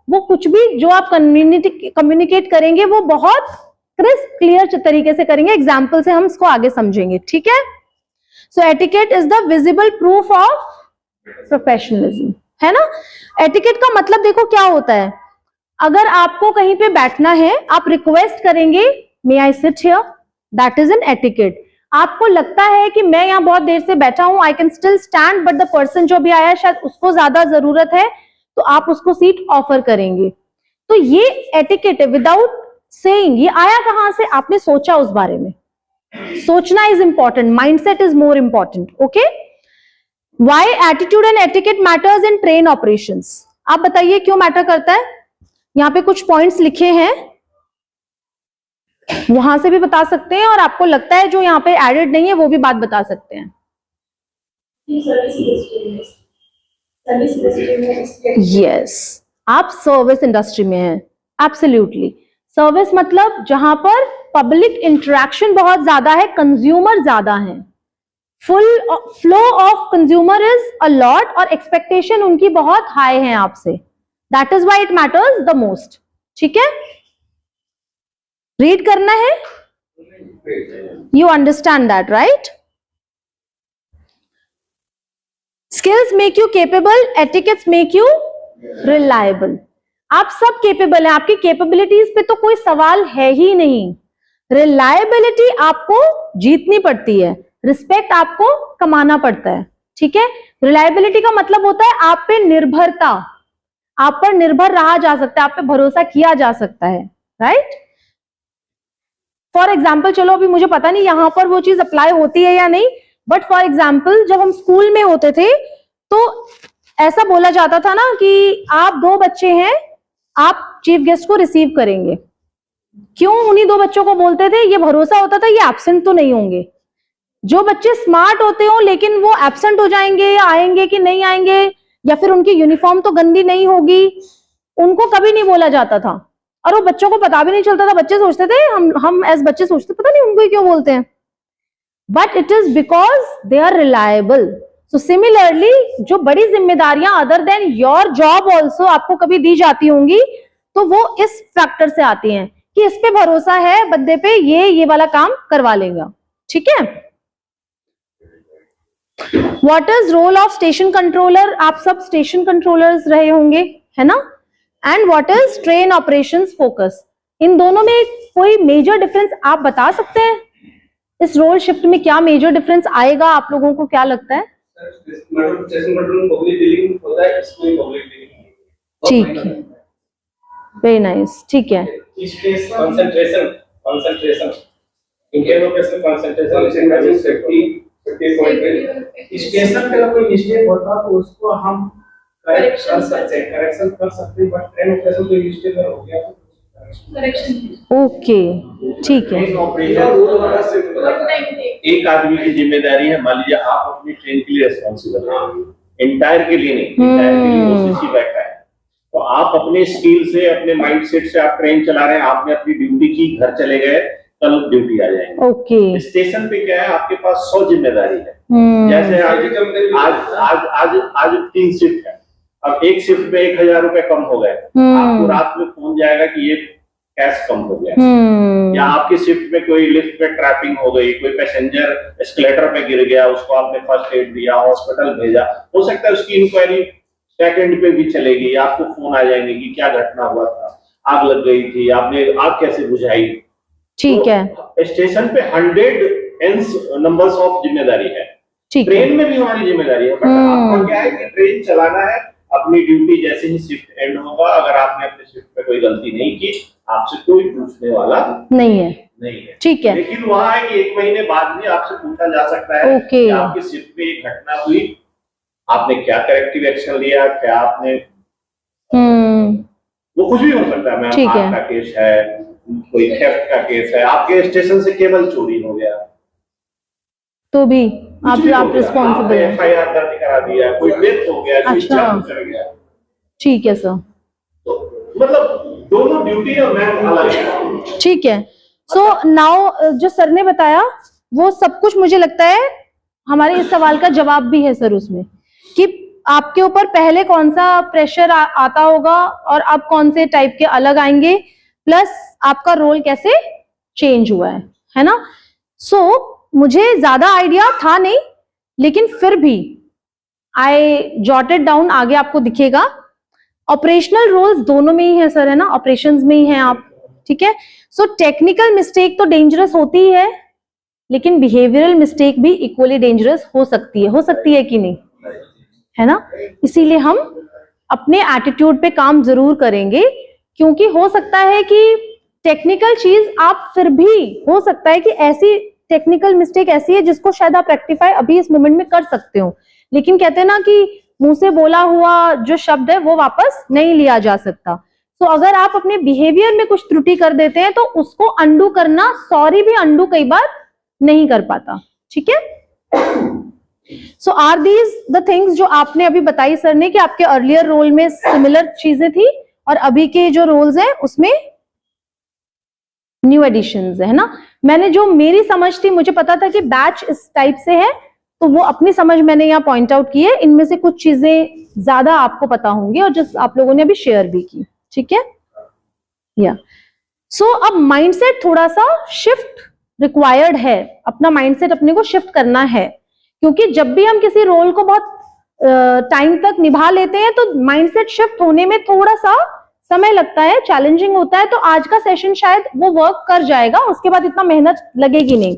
वो कुछ भी जो आप कम्युनिकेट करेंगे वो बहुत क्रिस्प क्लियर तरीके से करेंगे। एग्जाम्पल से हम इसको आगे समझेंगे, ठीक है। So etiquette is the visible proof of professionalism, है ना। एटिकेट का मतलब देखो क्या होता है, अगर आपको कहीं पे बैठना है, आप रिक्वेस्ट करेंगे may I sit here, that is an etiquette. आपको लगता है कि मैं यहाँ बहुत देर से बैठा हूं, I can still stand, but the person जो भी आया है शायद उसको ज्यादा जरूरत है, तो आप उसको सीट ऑफर करेंगे। तो ये एटिकेट है, विदाउट सेइंग। ये आया कहां से? आपने सोचा उस बारे में। सोचना is important, mindset is more important, okay. Why attitude and etiquette matters in train operations, आप बताइए क्यों मैटर करता है। यहाँ पे कुछ पॉइंट्स लिखे हैं, वहां से भी बता सकते हैं, और आपको लगता है जो यहाँ पे एडेड नहीं है वो भी बात बता सकते हैं। यस, आप सर्विस इंडस्ट्री में हैं, एब्सोल्युटली। सर्विस मतलब जहां पर पब्लिक इंटरेक्शन बहुत ज्यादा है, कंज्यूमर ज्यादा है, full flow of consumer is a lot, और एक्सपेक्टेशन उनकी बहुत हाई है आपसे, that is why it matters the most, ठीक है। रीड करना है, you understand that, right. Skills make you capable, etiquettes make you reliable. आप सब केपेबल हैं, आपकी कैपेबिलिटीज पे तो कोई सवाल है ही नहीं। रिलायबिलिटी आपको जीतनी पड़ती है, रिस्पेक्ट आपको कमाना पड़ता है, ठीक है। रिलायबिलिटी का मतलब होता है आप पे निर्भरता, आप पर निर्भर रहा जा सकता है, आप पे भरोसा किया जा सकता है, राइट। फॉर एग्जाम्पल, चलो अभी मुझे पता नहीं यहां पर वो चीज अप्लाई होती है या नहीं, बट फॉर एग्जाम्पल जब हम स्कूल में होते थे तो ऐसा बोला जाता था ना कि आप 2 बच्चे हैं, आप चीफ गेस्ट को रिसीव करेंगे। क्यों उन्हीं 2 बच्चों को बोलते थे? ये भरोसा होता था ये एब्सेंट तो नहीं होंगे। जो बच्चे स्मार्ट होते हो लेकिन वो एब्सेंट हो जाएंगे, या आएंगे कि नहीं आएंगे, या फिर उनकी यूनिफॉर्म तो गंदी नहीं होगी, उनको कभी नहीं बोला जाता था, और वो बच्चों को पता भी नहीं चलता था। बच्चे सोचते थे, हम एज बच्चे सोचते पता नहीं उनको ही क्यों बोलते हैं, but it is because they are reliable. So similarly जो बड़ी जिम्मेदारियां other than your job also आपको कभी दी जाती होंगी, तो वो इस फैक्टर से आती हैं कि इस पे भरोसा है बंदे पे, ये वाला काम करवा लेगा, ठीक है। What is role of station controller, आप सब स्टेशन कंट्रोलर्स रहे होंगे, है ना। And what is train operations focus, इन दोनों में कोई मेजर डिफरेंस आप बता सकते हैं? इस रोल शिफ्ट में क्या मेजर डिफरेंस आएगा, आप लोगों को क्या लगता है? ठीक है, वेरी नाइस, ठीक है। स्टेशन पे कोई मिस्टेक होता तो उसको हम करेक्शन कर सकते हैं, बट ट्रेन ऑपरेशन कोई मिस्टेक हो गया तो ओके, ठीक है। एक आदमी की जिम्मेदारी है, मान लीजिए आप अपनी ट्रेन के लिए रिस्पॉन्सिबल हैं, एंटायर के लिए नहीं, एंटायर के लिए वो सीसी बैठा है, तो आप अपने स्किल से, अपने माइंडसेट से आप ट्रेन चला रहे हैं, आपने अपनी ड्यूटी की, घर चले गए, कल ड्यूटी आ जाएंगे। ओके, स्टेशन पे क्या है, आपके पास 100 जिम्मेदारी है। जैसे आज 3 शिफ्ट है, अब एक शिफ्ट में 1000 रुपए कम हो गए, आपको रात में फोन जाएगा कि ये कैश कम हो गया, या आपकी शिफ्ट में कोई लिफ्ट पे ट्रैपिंग हो गई, कोई पैसेंजर एस्केलेटर पे गिर गया, उसको आपने फर्स्ट एड दिया, हॉस्पिटल भेजा, हो सकता है उसकी इंक्वायरी सेकंड पे भी चलेगी, आपको फोन आ जाएंगे कि क्या घटना हुआ था, आग लग गई थी, आपने आग कैसे बुझाई, ठीक है। तो स्टेशन पे 100 नंबर्स ऑफ जिम्मेदारी है, ट्रेन में भी हमारी जिम्मेदारी है, बट आपको क्या है कि ट्रेन चलाना है, अपनी ड्यूटी जैसे ही शिफ्ट एंड होगा, अगर आपने अपने शिफ्ट में कोई गलती नहीं की, आपसे कोई पूछने वाला नहीं है, ठीक है। लेकिन वहाँ है कि 1 महीने बाद भी आपसे पूछा जा सकता है कि आपकी शिफ्ट में एक घटना हुई, आपने क्या करेक्टिव एक्शन लिया, क्या आपने, हम्म, वो कुछ भी हो सकता है मैम। ठीक है। आपका केस है, कोई थेफ्ट का केस है, आपके स्टेशन से केबल चोरी हो गया, तो भी कुछ भी हो आप गया, रिस्पॉन्सिबल आपने हैं। एफआईआर दर्ज करा दिया, कोई डेथ हो गया, कोई अच्छा। जख्म कर गया, ठीक है सर, तो मतलब दोनों ड्यूटी और मैम अलग है। ठीक है। सो नाउ जो सर ने बताया वो सब कुछ मुझे लगता है हमारे इस सवाल का जवाब भी है सर उसमें, कि आपके ऊपर पहले कौन सा प्रेशर आता होगा और अब कौन से टाइप के अलग आएंगे, प्लस आपका रोल कैसे चेंज हुआ है ना। सो मुझे ज्यादा आइडिया था नहीं, लेकिन फिर भी आई जॉटेड डाउन, आगे आपको दिखेगा। ऑपरेशनल रोल्स दोनों में ही है सर, है ना, ऑपरेशंस में ही है आप, ठीक है। सो टेक्निकल मिस्टेक तो डेंजरस होती ही है, लेकिन बिहेवियरल मिस्टेक भी इक्वली डेंजरस हो सकती है कि नहीं, है ना। इसीलिए हम अपने एटीट्यूड पे काम जरूर करेंगे, क्योंकि हो सकता है कि टेक्निकल चीज आप फिर भी, हो सकता है कि ऐसी टेक्निकल मिस्टेक ऐसी है जिसको शायद आप रेक्टिफाई अभी इस मोमेंट में कर सकते हो, लेकिन कहते हैं ना कि मुंह से बोला हुआ जो शब्द है वो वापस नहीं लिया जा सकता। तो अगर आप अपने बिहेवियर में कुछ त्रुटि कर देते हैं तो उसको अंडू करना, सॉरी भी अंडू कई बार नहीं कर पाता, ठीक है। सो आर दीज द थिंग्स जो आपने अभी बताई सर ने, कि आपके अर्लियर रोल में सिमिलर चीजें थी और अभी के जो रोल्स हैं उसमें न्यू एडिशंस है ना। मैंने जो मेरी समझ थी, मुझे पता था कि बैच इस टाइप से है, तो वो अपनी समझ मैंने यहाँ पॉइंट आउट की है। इनमें से कुछ चीजें ज्यादा आपको पता होंगी और जिस आप लोगों ने अभी शेयर भी की, ठीक है। या सो अब माइंडसेट थोड़ा सा शिफ्ट रिक्वायर्ड है, अपना माइंडसेट अपने को शिफ्ट करना है, क्योंकि जब भी हम किसी रोल को बहुत टाइम तक निभा लेते हैं तो माइंडसेट शिफ्ट होने में थोड़ा सा समय लगता है, चैलेंजिंग होता है। तो आज का सेशन शायद वो वर्क कर जाएगा, उसके बाद इतना मेहनत लगेगी नहीं।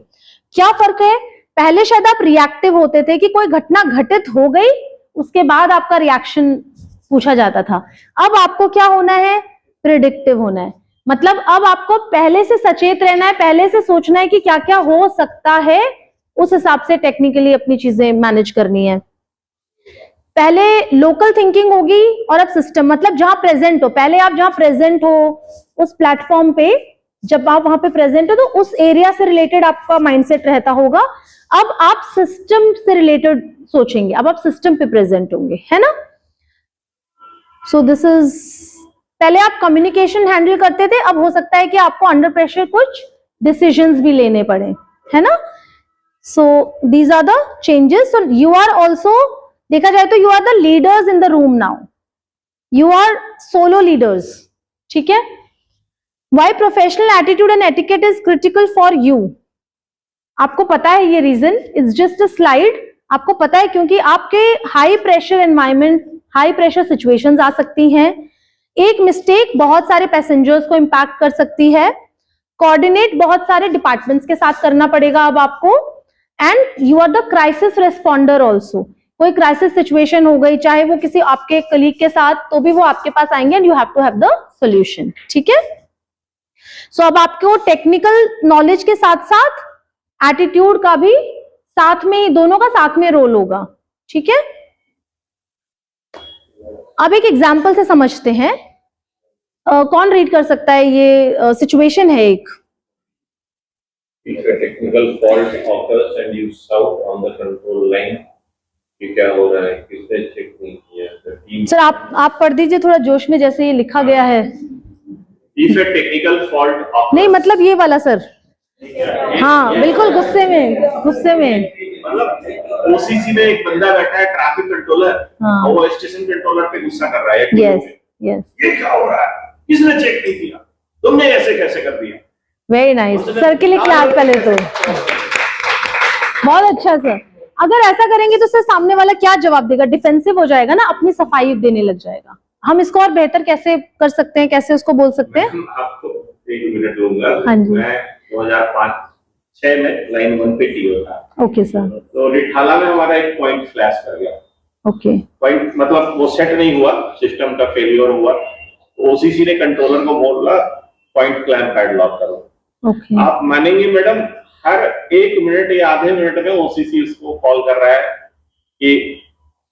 क्या फर्क है, पहले शायद आप रिएक्टिव होते थे कि कोई घटना घटित हो गई उसके बाद आपका रिएक्शन पूछा जाता था। अब आपको क्या होना है, प्रिडिक्टिव होना है। मतलब अब आपको पहले से सचेत रहना है, पहले से सोचना है कि क्या क्या हो सकता है, उस हिसाब से टेक्निकली अपनी चीजें मैनेज करनी है। पहले लोकल थिंकिंग होगी और अब सिस्टम, मतलब जहां प्रेजेंट हो, पहले आप जहां प्रेजेंट हो उस प्लेटफॉर्म पे, जब आप वहां पे प्रेजेंट हो तो उस एरिया से रिलेटेड आपका माइंडसेट रहता होगा। अब आप सिस्टम से रिलेटेड सोचेंगे, अब आप सिस्टम पे प्रेजेंट होंगे, है ना। सो दिस इज, पहले आप कम्युनिकेशन हैंडल करते थे, अब हो सकता है कि आपको अंडर प्रेशर कुछ डिसीजंस भी लेने पड़े, है ना। So these are the changes. You are also, देखा जाए तो you are the leaders in the room now, you are solo leaders, ठीक है। Why professional attitude and etiquette is critical for you, आपको पता है ये reason, it's just a slide, आपको पता है क्योंकि आपके high pressure environment, high pressure situations आ सकती हैं। एक मिस्टेक बहुत सारे पैसेंजर्स को इंपैक्ट कर सकती है, कोऑर्डिनेट बहुत सारे डिपार्टमेंट्स के साथ करना पड़ेगा अब आपको, and you are the crisis responder also. कोई क्राइसिस सिचुएशन हो गई, चाहे वो किसी आपके कलीग के साथ, तो भी वो आपके पास आएंगे and you have to have the solution, ठीक है। सो अब आपको टेक्निकल नॉलेज के साथ साथ एटीट्यूड का भी साथ में, दोनों का साथ में रोल होगा, ठीक है। अब एक एग्जाम्पल से समझते हैं, कौन रीड कर सकता है, ये सिचुएशन है एक। If a technical fault occurs and you shout on the control line, कि क्या हो रहा है, किसने चेक नहीं किया, the team. सर आप पढ़ दीजिए थोड़ा जोश में, जैसे ये लिखा गया है। If a technical fault occurs, नहीं मतलब ये वाला सर, हाँ बिल्कुल, गुस्से में मतलब ओसीसी में एक बंदा बैठा है, ट्रैफिक कंट्रोलर, हाँ। और वो स्टेशन कंट्रोलर पे गुस्सा कर रहा है। यस यस, ये क्या हो रहा है, किसने चेक नहीं किया, तुमने ऐसे कैसे कर दिया। वेरी नाइस, सर के लिए क्लैप पहले तो, बहुत अच्छा सर। अगर ऐसा करेंगे तो सर सामने वाला क्या जवाब देगा, डिफेंसिव हो जाएगा ना, अपनी सफाई देने लग जाएगा। हम इसको और बेहतर कैसे कर सकते हैं, कैसे उसको बोल सकते हैं। मैं आपको 1 मिनट लूंगा। हाँ जी। मैं 2005-6 में लाइन 1 पे टीओ था। Okay sir. तो रिठाला में हमारा एक पॉइंट फ्लैश कर गया। ओके, पॉइंट मतलब वो सेट नहीं हुआ, सिस्टम का फेलियर हुआ। ओसीसी ने कंट्रोलर को बोला पॉइंट क्लैंप पैडलॉक करो। ओके, आप मानेंगे मैडम, हर 1 मिनट या आधे मिनट में ओसीसी उसको कॉल कर रहा है कि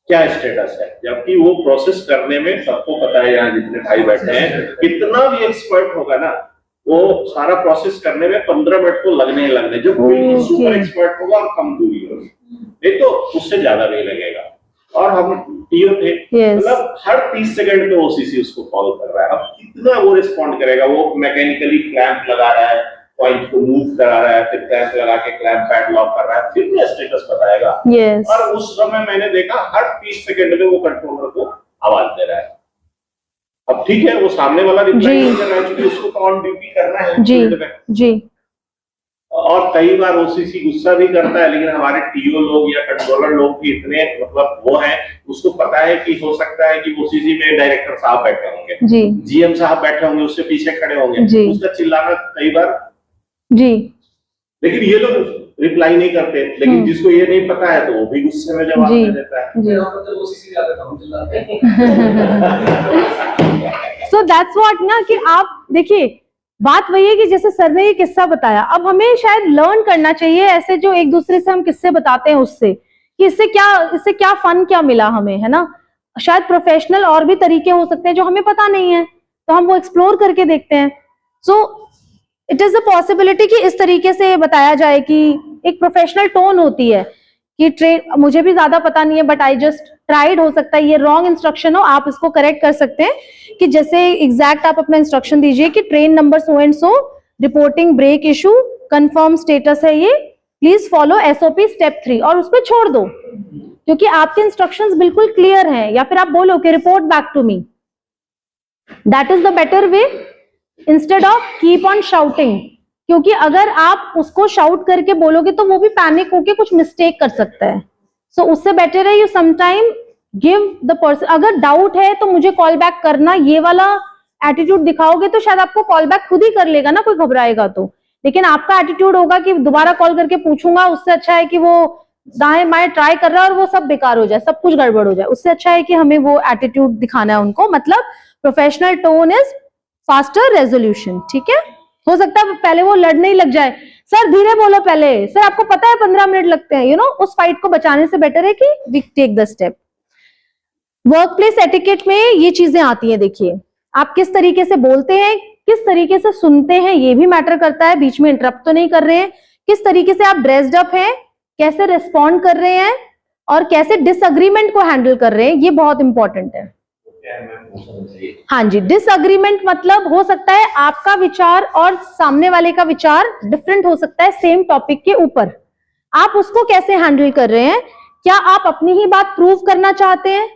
क्या स्टेटस है, जबकि वो प्रोसेस करने में सबको पता है, यहाँ जितने भाई बैठे हैं, कितना भी एक्सपर्ट होगा ना, वो सारा प्रोसेस करने में 15 मिनट तो लगने ही लगने, जो कोई सुपर एक्सपर्ट होगा और कम दूरी होगी, नहीं तो उससे ज्यादा नहीं लगेगा। और हम टीओ थे, मतलब हर 30 सेकंड पे ओसीसी उसको कॉल कर रहा है, अब कितना वो रिस्पॉन्ड करेगा, वो मैकेनिकली क्लैंप लगा रहा है, पॉइंट को मूव करा रहा है, फिर क्लैंप लगा के क्लैंप पैड लॉक कर रहा है, फिर भी स्टेटस बताएगा। और उस समय मैंने देखा हर 30 सेकंड में वो कंट्रोलर को आवाज दे रहा है। अब ठीक है, वो सामने वाला रिप्लाई नहीं कर रहा है क्योंकि उसको तो ऑन ड्यूटी करना है फील्ड में जी। और कई बार ओसीसी गुस्सा भी करता है, लेकिन हमारे टीओ लोग या कंट्रोलर लोग भी इतने मतलब वो हैं, उसको पता है कि हो सकता है कि ओसीसी में डायरेक्टर साहब बैठे होंगे, जीएम साहब बैठे होंगे, उससे पीछे खड़े होंगे, उसका चिल्लाना कई बार जी, लेकिन ये लोग रिप्लाई नहीं करते, लेकिन जिसको ये नहीं पता है तो वो भी गुस्से में जवाब दे देता है। सो दैट्स व्हाट ना, कि आप देखिए बात वही है कि जैसे सर ने ये किस्सा बताया, अब हमें शायद लर्न करना चाहिए ऐसे जो एक दूसरे से हम किस्से बताते हैं उससे, कि इससे क्या फन क्या मिला हमें, है ना। शायद प्रोफेशनल और भी तरीके हो सकते हैं जो हमें पता नहीं है, तो हम वो एक्सप्लोर करके देखते हैं। So it is a possibility कि इस तरीके से बताया जाए कि एक प्रोफेशनल टोन होती है कि मुझे भी ज्यादा पता नहीं है बट आई जस्ट ट्राइड, हो सकता है ये रॉन्ग इंस्ट्रक्शन हो, आप इसको करेक्ट कर सकते हैं कि जैसे एग्जैक्ट आप अपना इंस्ट्रक्शन दीजिए कि train number so and so reporting break issue, confirm status है ये, प्लीज फॉलो एसओपी स्टेप 3 और उस पर छोड़ दो, क्योंकि आपके इंस्ट्रक्शंस बिल्कुल क्लियर हैं। या फिर आप बोलो कि report back to me, that is the better way instead of keep on shouting, क्योंकि अगर आप उसको शाउट करके बोलोगे तो वो भी पैनिक होके कुछ मिस्टेक कर सकता है। सो उससे बेटर है you sometime give the person, अगर डाउट है तो मुझे कॉल बैक करना, ये वाला एटीट्यूड दिखाओगे तो शायद आपको कॉल बैक खुद ही कर लेगा ना, कोई घबराएगा तो। लेकिन आपका एटीट्यूड होगा कि दोबारा कॉल करके पूछूंगा, उससे अच्छा है कि वो दाएं बाएं ट्राई कर रहा है और वो सब बेकार हो जाए, सब कुछ गड़बड़ हो जाए, उससे अच्छा है कि हमें वो एटीट्यूड दिखाना है उनको। मतलब professional tone is faster resolution, ठीक है। हो सकता है पहले वो लड़ने ही लग जाए, सर धीरे बोलो पहले, सर आपको पता है 15 मिनट लगते हैं, उस फाइट को बचाने से बेटर है कि we take the step. Work place etiquette में ये चीजें आती हैं, देखिए आप किस तरीके से बोलते हैं, किस तरीके से सुनते हैं, ये भी मैटर करता है, बीच में इंटरप्ट तो नहीं कर रहे हैं, किस तरीके से आप ड्रेस्ड अप हैं, कैसे रिस्पॉन्ड कर रहे हैं और कैसे डिसएग्रीमेंट को हैंडल कर रहे हैं, ये बहुत इंपॉर्टेंट है। हाँ जी, डिसएग्रीमेंट मतलब हो सकता है आपका विचार और सामने वाले का विचार डिफरेंट हो सकता है सेम टॉपिक के ऊपर, आप उसको कैसे हैंडल कर रहे हैं। क्या आप अपनी ही बात प्रूव करना चाहते हैं?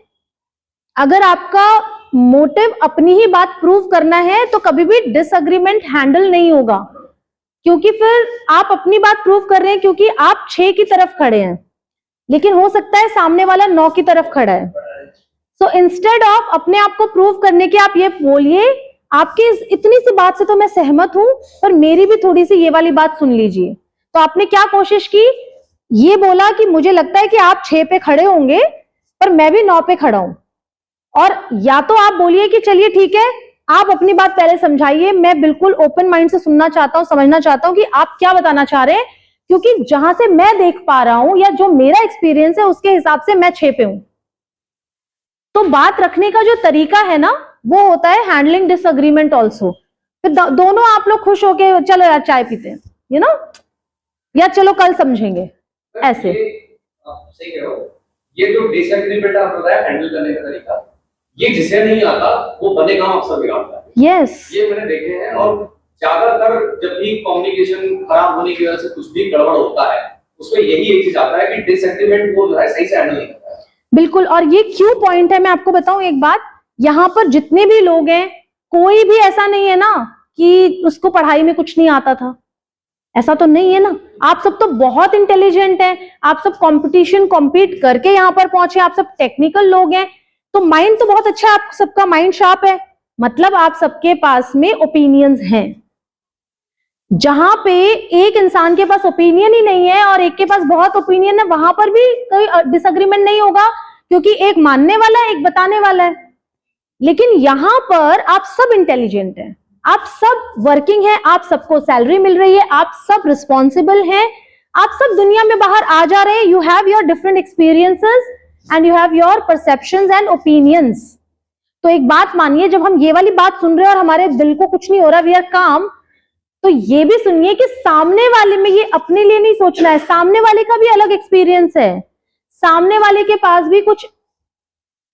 अगर आपका मोटिव अपनी ही बात प्रूव करना है तो कभी भी डिसएग्रीमेंट हैंडल नहीं होगा, क्योंकि फिर आप अपनी बात प्रूव कर रहे हैं क्योंकि आप 6 की तरफ खड़े हैं, लेकिन हो सकता है सामने वाला 9 की तरफ खड़ा है। सो इंस्टेड ऑफ अपने आप को प्रूव करने के, आप ये बोलिए आपकी इतनी सी बात से तो मैं सहमत हूं, पर मेरी भी थोड़ी सी ये वाली बात सुन लीजिए। तो आपने क्या कोशिश की, ये बोला कि मुझे लगता है कि आप 6 पे खड़े होंगे पर मैं भी 9 पे खड़ा हूं। और या तो आप बोलिए कि चलिए ठीक है, आप अपनी बात पहले समझाइए, मैं बिल्कुल ओपन माइंड से सुनना चाहता हूं, समझना चाहता हूं कि आप क्या बताना चाह रहे हैं, क्योंकि जहां से मैं देख पा रहा हूं या जो मेरा एक्सपीरियंस है उसके हिसाब से मैं 6 पे हूं। तो बात रखने का जो तरीका है ना, वो होता है हैंडलिंग डिसएग्रीमेंट ऑल्सो। फिर दोनों आप लोग खुश होके चलो यार चाय पीते हैं, या चलो कल समझेंगे, ऐसे। सही कह रहे हो, ये जो डिसएग्रीमेंट आप बताया हैंडल करने का तरीका, ये जिसे नहीं आता वो बने काम अक्सर बिगाड़ता है। यस, ये मैंने देखे हैं, और ज्यादातर जब भी कम्युनिकेशन खराब होने की वजह से कुछ भी गड़बड़ होता है, उसमें यही एक चीज आता है कि डिसएग्रीमेंट वो जो है सही से हैंडल नहीं करता है। बिल्कुल, और ये क्यों पॉइंट है, मैं आपको बताऊं एक बात, यहाँ पर जितने भी लोग हैं कोई भी ऐसा नहीं है ना कि उसको पढ़ाई में कुछ नहीं आता था, ऐसा तो नहीं है ना। आप सब तो बहुत इंटेलिजेंट हैं, आप सब कंपटीशन कॉम्पीट करके यहाँ पर पहुंचे, आप सब टेक्निकल लोग हैं, तो माइंड तो बहुत अच्छा है, आप सबका माइंड शार्प है, मतलब आप सबके पास में ओपिनियंस हैं। जहां पे एक इंसान के पास ओपिनियन ही नहीं है और एक के पास बहुत ओपिनियन है, वहां पर भी कोई डिसएग्रीमेंट नहीं होगा, क्योंकि एक मानने वाला है, एक बताने वाला है। लेकिन यहां पर आप सब इंटेलिजेंट हैं, आप सब वर्किंग हैं, आप सबको सैलरी मिल रही है, आप सब रिस्पॉन्सिबल हैं, आप सब दुनिया में बाहर आ जा रहे हैं, you have your different experiences, and you have your perceptions and opinions. तो एक बात मानिए, जब हम ये वाली बात सुन रहे हैं और हमारे दिल को कुछ नहीं हो रहा, वी आर काम, तो ये भी सुनिए कि सामने वाले में, ये अपने लिए नहीं सोचना है, सामने वाले का भी अलग एक्सपीरियंस है, सामने वाले के पास भी कुछ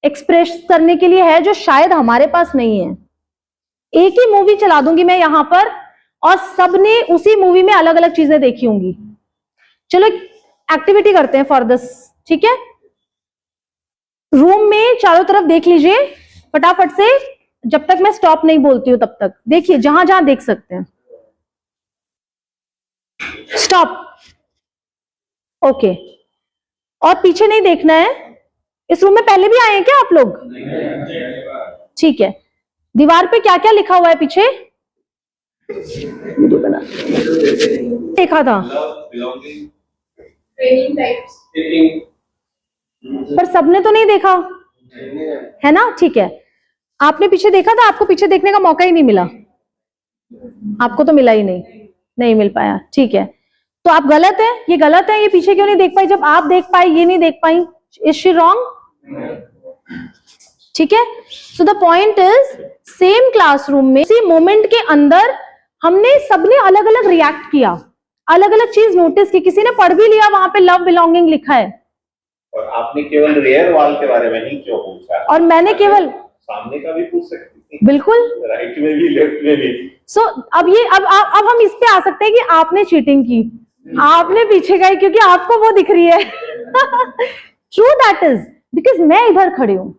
एक्सप्रेस करने के लिए है जो शायद हमारे पास नहीं है। एक ही मूवी चला दूंगी मैं यहां पर और सबने उसी मूवी में अलग अलग चीजें देखी होंगी। चलो एक्टिविटी करते हैं फॉर दिस, ठीक है? रूम में चारों तरफ देख लीजिए फटाफट से, जब तक मैं स्टॉप नहीं बोलती हूं तब तक देखिए, जहां जहां देख सकते हैं। स्टॉप। ओके, और पीछे नहीं देखना है। इस रूम में पहले भी आए हैं क्या आप लोग? ठीक है। दीवार पे क्या क्या लिखा हुआ है पीछे? देखा था ट्रेनिंग टाइप्स। पर सबने तो नहीं देखा है ना? ठीक है, आपने पीछे देखा था, आपको पीछे देखने का मौका ही नहीं मिला, आपको तो मिला ही नहीं मिल पाया। ठीक है, तो आप गलत है, ये गलत है, ये पीछे क्यों नहीं देख पाई जब आप देख पाई, ये नहीं देख पाई? Is she wrong? ठीक है, so the point is, same classroom में इसी मोमेंट के अंदर हमने सबने अलग अलग रिएक्ट किया, अलग अलग चीज नोटिस की। किसी ने पढ़ भी लिया, वहां पे लव बिलोंगिंग लिखा है, और आपने केवल रियर वॉल के बारे में ही क्यों पूछा? और मैंने केवल सामने का भी पूछ सकती थी, बिल्कुल, राइट में भी लेफ्ट में भी। सो अब ये अब हम इस पे आ सकते हैं कि आपने चीटिंग की, आपने पीछे गए क्योंकि आपको वो दिख रही है। ट्रू दैट इज, बिकॉज मैं इधर खड़ी हूं,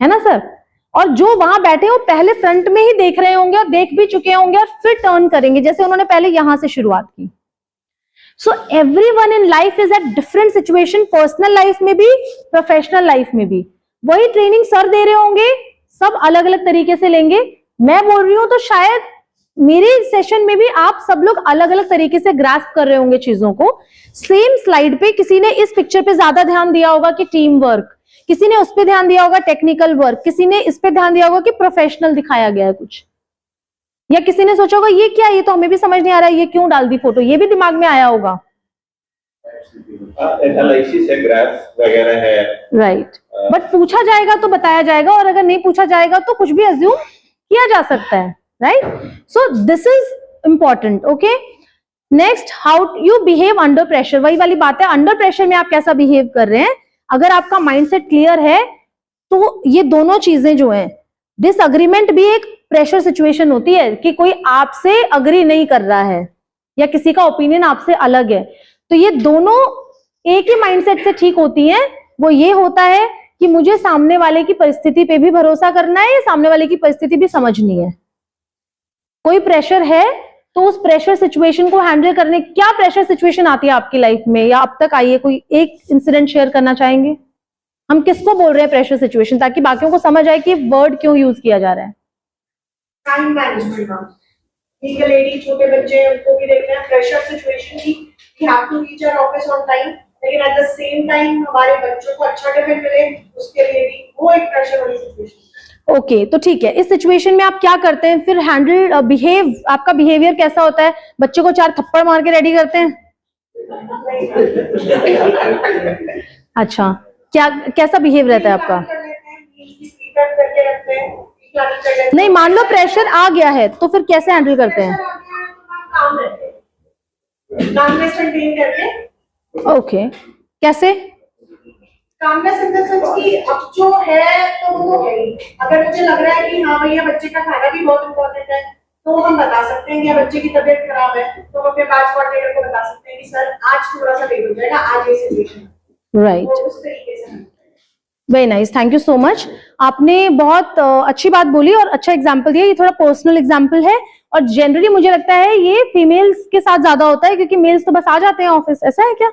है ना सर? और जो वहां बैठे हो पहले फ्रंट में ही देख रहे होंगे और देख भी चुके होंगे और फिर टर्न करेंगे, जैसे उन्होंने पहले यहां से शुरुआत की। So everyone in life is at different situation, personal life में भी, प्रोफेशनल लाइफ में भी। वही ट्रेनिंग सर दे रहे होंगे, सब अलग अलग तरीके से लेंगे। मैं बोल रही हूं तो शायद मेरे सेशन में भी आप सब लोग अलग अलग तरीके से ग्रास्प कर रहे होंगे चीजों को। सेम स्लाइड पे किसी ने इस पिक्चर पे ज्यादा ध्यान दिया होगा कि टीम वर्क, किसी ने उस पे ध्यान दिया होगा टेक्निकल वर्क, किसी ने इस पे ध्यान दिया होगा कि प्रोफेशनल दिखाया गया है कुछ, या किसी ने सोचा होगा ये क्या, ये तो हमें भी समझ नहीं आ रहा है, ये क्यों डाल दी फोटो, ये भी दिमाग में आया होगा। एनालिसिस है, ग्राफ वगैरह है, राइट। बट पूछा जाएगा तो बताया जाएगा, और अगर नहीं पूछा जाएगा तो कुछ भी अज्यूम किया जा सकता है, right? So this is important. Okay, next, how you behave under pressure. वही वाली बात है, अंडर प्रेशर में आप कैसा बिहेव कर रहे हैं। अगर आपका माइंडसेट क्लियर है तो ये दोनों चीजें जो हैं, डिसएग्रीमेंट भी एक प्रेशर सिचुएशन होती है कि कोई आपसे अग्री नहीं कर रहा है या किसी का ओपिनियन आपसे अलग है, तो ये दोनों एक ही माइंडसेट से ठीक होती हैं। वो ये होता है कि मुझे सामने वाले की परिस्थिति पे भी भरोसा करना है, या सामने वाले की परिस्थिति भी समझनी है। कोई प्रेशर है तो उस प्रेशर सिचुएशन को हैंडल करने, क्या प्रेशर सिचुएशन आती है आपकी लाइफ में या अब तक आई है? कोई एक इंसिडेंट शेयर करना चाहेंगे? हम किसको बोल रहे हैं प्रेशर सिचुएशन, ताकि बाकियों को समझ आए कि वर्ड क्यों यूज किया जा रहा है। टाइम मैनेजमेंट का, लीगल लेडी, छोटे बच्चे, उनको भी देखना है। प्रेशर सिचुएशन की, we have to reach our office on time, लेकिन एट द सेम टाइम हमारे बच्चों को अच्छा टिफिन मिले, उसके लिए भी वो एक प्रेशर वाली सिचुएशन। ओके, तो ठीक है, इस सिचुएशन में आप क्या करते हैं फिर? हैंडल बिहेव, आपका बिहेवियर कैसा होता है? बच्चे को 4 थप्पड़ मार के रेडी करते हैं? अच्छा, क्या कैसा बिहेव रहता है आपका? नहीं, मान लो प्रेशर आ गया है तो फिर कैसे हैंडल करते हैं? ओके, कैसे? कामनेस इन द सेंस कि अब जो है तो वो है ही। अगर मुझे लग रहा है कि हाँ भैया बच्चे का खाना भी बहुत इम्पोर्टेंट है, तो हम बता सकते हैं कि बच्चे की तबीयत खराब है, तो हम अपने बैच कोऑर्डिनेटर को बता सकते हैं कि सर आज थोड़ा सा लेट हो जाएगा, आज ये सिचुएशन, राइट? उस तरीके से। Very nice, thank you so much. आपने बहुत अच्छी बात बोली और अच्छा एग्जाम्पल दिया। ये थोड़ा पर्सनल एग्जाम्पल है और जनरली मुझे लगता है ये फीमेल्स के साथ ज्यादा होता है, क्योंकि मेल्स तो बस आ जाते हैं ऑफिस। ऐसा है क्या?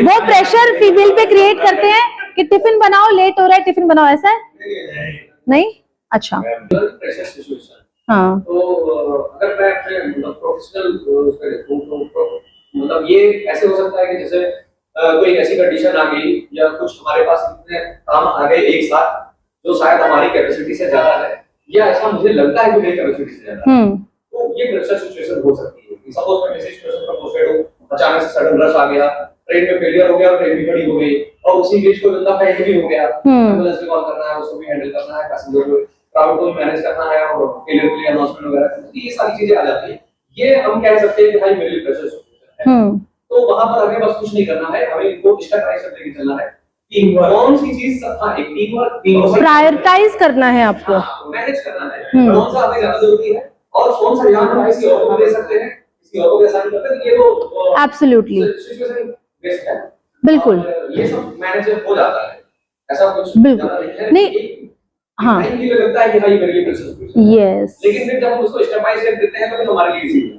वो प्रेशर फीमेल पे क्रिएट करते हैं कि टिफिन बनाओ, लेट हो रहा है, टिफिन बनाओ, ऐसा है? नहीं? अच्छा, प्रेशर सिचुएशन, हाँ। तो अगर मैं अपने प्रोफेशनल मतलब ये ऐसे हो सकता है कि जैसे कोई ऐसी कंडीशन आ गई या कुछ हमारे पास इतने काम आ गए एक साथ जो शायद हमारी कैपेसिटी से ज्यादा है, या ऐसा मुझे लगता है कि मेरी कैपेसिटी से ज्यादा है, तो ये प्रेशर सिचुएशन हो सकती है। सपोज मैं किसी सिचुएशन पर पोस्टेड हूं अचानक से सडन रश आ गया, ट्रेन में फेलियर हो गया, ट्रेन भी खड़ी हो गई, और उसी बीच कोई बंदा फेंट भी हो गया, एम्बुलेंस भी कॉल करना है, उसको भी हैंडल करना है, पैसेंजर को क्राउड को मैनेज करना है और फेलियर के लिए अनाउंसमेंट वगैरह करना है, ये सारी चीजें आ जाती है। ये हम कह सकते हैं कि भाई मिडिल प्रेशर सिचुएशन है। तो वहां पर हमें बस कुछ नहीं करना है, हमें इनको स्टेप बाय स्टेप लेके चलना है कि कौन सी चीज एक टीम वर्क प्रायोरिटाइज करना है आपको, मैनेज करना है, कौन सा हमें ज्यादा जरूरी है और कौन सा ध्यान हम किसी और को दे सकते हैं, किसी और को ऐसा नहीं करते। ये तो एब्सोल्युटली सिचुएशन बेस्ड है, बिल्कुल, ये सब मैनेज हो जाता है, ऐसा कुछ बिल्कुल नहीं। हाँ लगता है कि भाई मेरे लिए प्रेशर, यस, लेकिन फिर जब हम उसको स्टेप बाय स्टेप देते हैं तो हमारे लिए इजी है।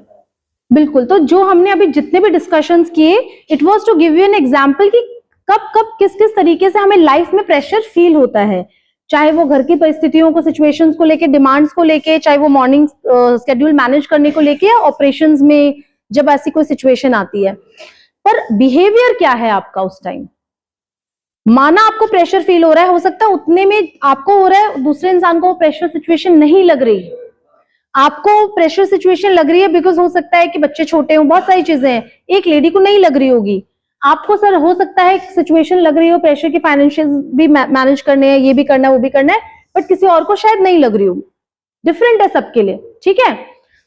बिल्कुल। तो जो हमने अभी जितने भी डिस्कशंस किए, it was to give you an example कि कब कब किस किस तरीके से हमें लाइफ में प्रेशर फील होता है, चाहे वो घर की परिस्थितियों को, सिचुएशंस को लेके, डिमांड्स को लेके, चाहे वो मॉर्निंग शेड्यूल मैनेज करने को लेके या ऑपरेशंस में जब ऐसी कोई सिचुएशन आती है। पर बिहेवियर क्या है आपका उस टाइम? माना आपको प्रेशर फील हो रहा है, हो सकता है उतने में आपको हो रहा है, दूसरे इंसान को प्रेशर सिचुएशन नहीं लग रही, आपको प्रेशर सिचुएशन लग रही है बिकॉज हो सकता है कि बच्चे छोटे हों, बहुत सारी चीजें हैं, एक लेडी को नहीं लग रही होगी, आपको सर हो सकता है सिचुएशन लग रही हो प्रेशर की, फाइनेंशियल भी मैनेज करने हैं, ये भी करना है वो भी करना है, बट किसी और को शायद नहीं लग रही हो, डिफरेंट है सबके लिए, ठीक है।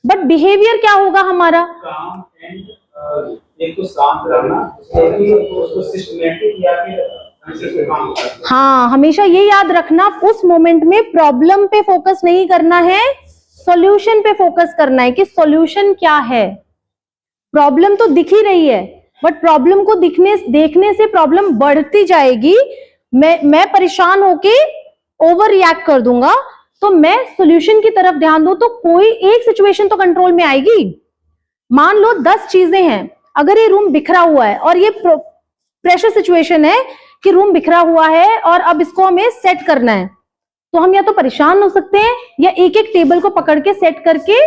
बट बिहेवियर क्या होगा हमारा? काम एंड एक तो शांत रहना, उसको सिस्टमैटिक या फिर काम करना। हाँ, हमेशा ये याद रखना, उस मोमेंट में प्रॉब्लम पे फोकस नहीं करना है, सॉल्यूशन पे फोकस करना है कि सॉल्यूशन क्या है। प्रॉब्लम तो दिख ही रही है, बट प्रॉब्लम को देखने से प्रॉब्लम बढ़ती जाएगी। मैं परेशान होके ओवर रिएक्ट कर दूंगा, तो मैं सॉल्यूशन की तरफ ध्यान दूं तो कोई एक सिचुएशन तो कंट्रोल में आएगी। मान लो 10 चीजें हैं, अगर ये रूम बिखरा हुआ है और ये प्रेशर सिचुएशन है कि रूम बिखरा हुआ है और अब इसको हमें सेट करना है, तो हम या तो परेशान हो सकते हैं या एक एक टेबल को पकड़ के सेट करके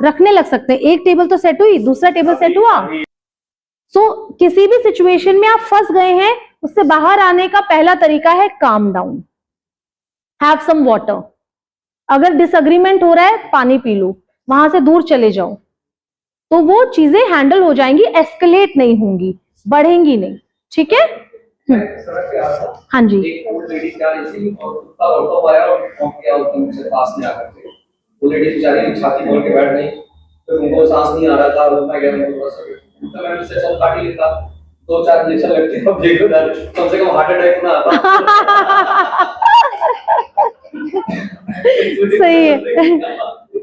रखने लग सकते हैं। एक टेबल तो सेट हुई, दूसरा टेबल सेट हुआ। सो किसी भी सिचुएशन में आप फंस गए हैं, उससे बाहर आने का पहला तरीका है calm down, have some water. अगर डिसएग्रीमेंट हो रहा है, पानी पी लो, वहां से दूर चले जाओ, तो वो चीजें हैंडल हो जाएंगी, एस्केलेट नहीं होंगी, बढ़ेंगी नहीं, ठीक है। सड़क पे आ रहा था, हाँ जी, एक ओल्ड लेडी जा रही थी और कुत्ता ऑटो आया और भौंक गया उसके मुझसे पास में आकर के। वो लेडी बेचारी छाती खोल के बैठ गई, तो उनको सांस नहीं आ रहा था, रुकना गया उनको थोड़ा सा, तो मैंने उससे चल काट ही लेता, 2-4 इंजेक्शन लगते हैं, अब देखो ना कम से कम हार्ट अटैक ना आता। सही है,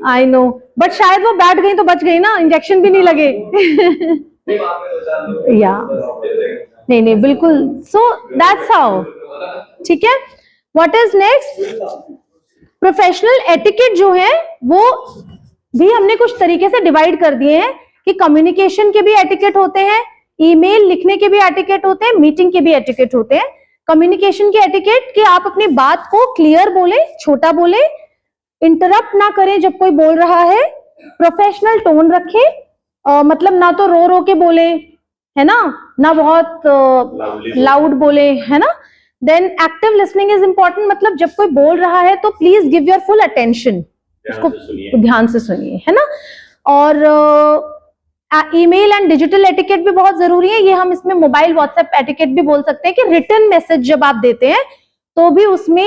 आई नो, बट शायद वो बैठ गई तो बच गई ना, इंजेक्शन भी नहीं लगे। या नहीं, बिल्कुल। सो दैट्स हाउ, ठीक है। What is next? Professional etiquette जो है वो भी हमने कुछ तरीके से डिवाइड कर दिए हैं कि कम्युनिकेशन के भी एटिकेट होते हैं, ईमेल लिखने के भी एटिकेट होते हैं, मीटिंग के भी एटिकेट होते हैं। कम्युनिकेशन के एटिकेट कि आप अपनी बात को क्लियर बोले, छोटा बोले, इंटरप्ट ना करें जब कोई बोल रहा है, प्रोफेशनल टोन रखें, मतलब ना तो रो रो के बोले, है ना बहुत लाउड बोले, है ना। Then active listening is important, मतलब जब कोई बोल रहा है तो please give your full attention, उसको ध्यान से सुनिए, है ना। और ईमेल एंड डिजिटल एटिकेट भी बहुत जरूरी है, ये हम इसमें मोबाइल व्हाट्सएप एटिकेट भी बोल सकते हैं कि रिटन मैसेज जब आप देते हैं तो भी उसमें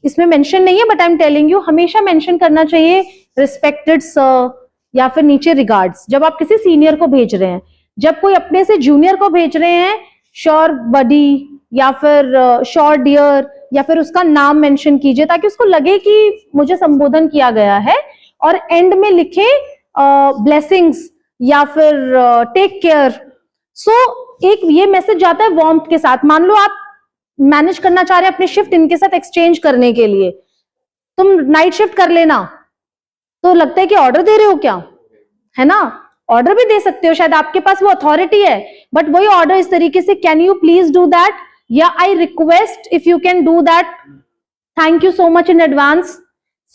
इसमें मेंशन नहीं है, but I am telling you, हमेशा मेंशन करना चाहिए रिस्पेक्टेड सर या फिर नीचे रिगार्ड्स, जब आप किसी सीनियर को भेज रहे हैं। जब कोई अपने से जूनियर को भेज रहे हैं, श्योर बडी या फिर श्योर डियर, या फिर उसका नाम मेंशन कीजिए ताकि उसको लगे कि मुझे संबोधन किया गया है, और एंड में लिखे ब्लेसिंग्स या फिर टेक केयर। सो एक ये मैसेज जाता है वार्मथ के साथ। मान लो आप मैनेज करना चाह रहे हैं अपनी शिफ्ट इनके साथ एक्सचेंज करने के लिए, तुम नाइट शिफ्ट कर लेना, तो लगता है कि ऑर्डर दे रहे हो क्या, है ना। ऑर्डर भी दे सकते हो, शायद आपके पास वो अथॉरिटी है, बट वही ऑर्डर इस तरीके से, can you please do that, या I request if you can do that, thank you so much in advance.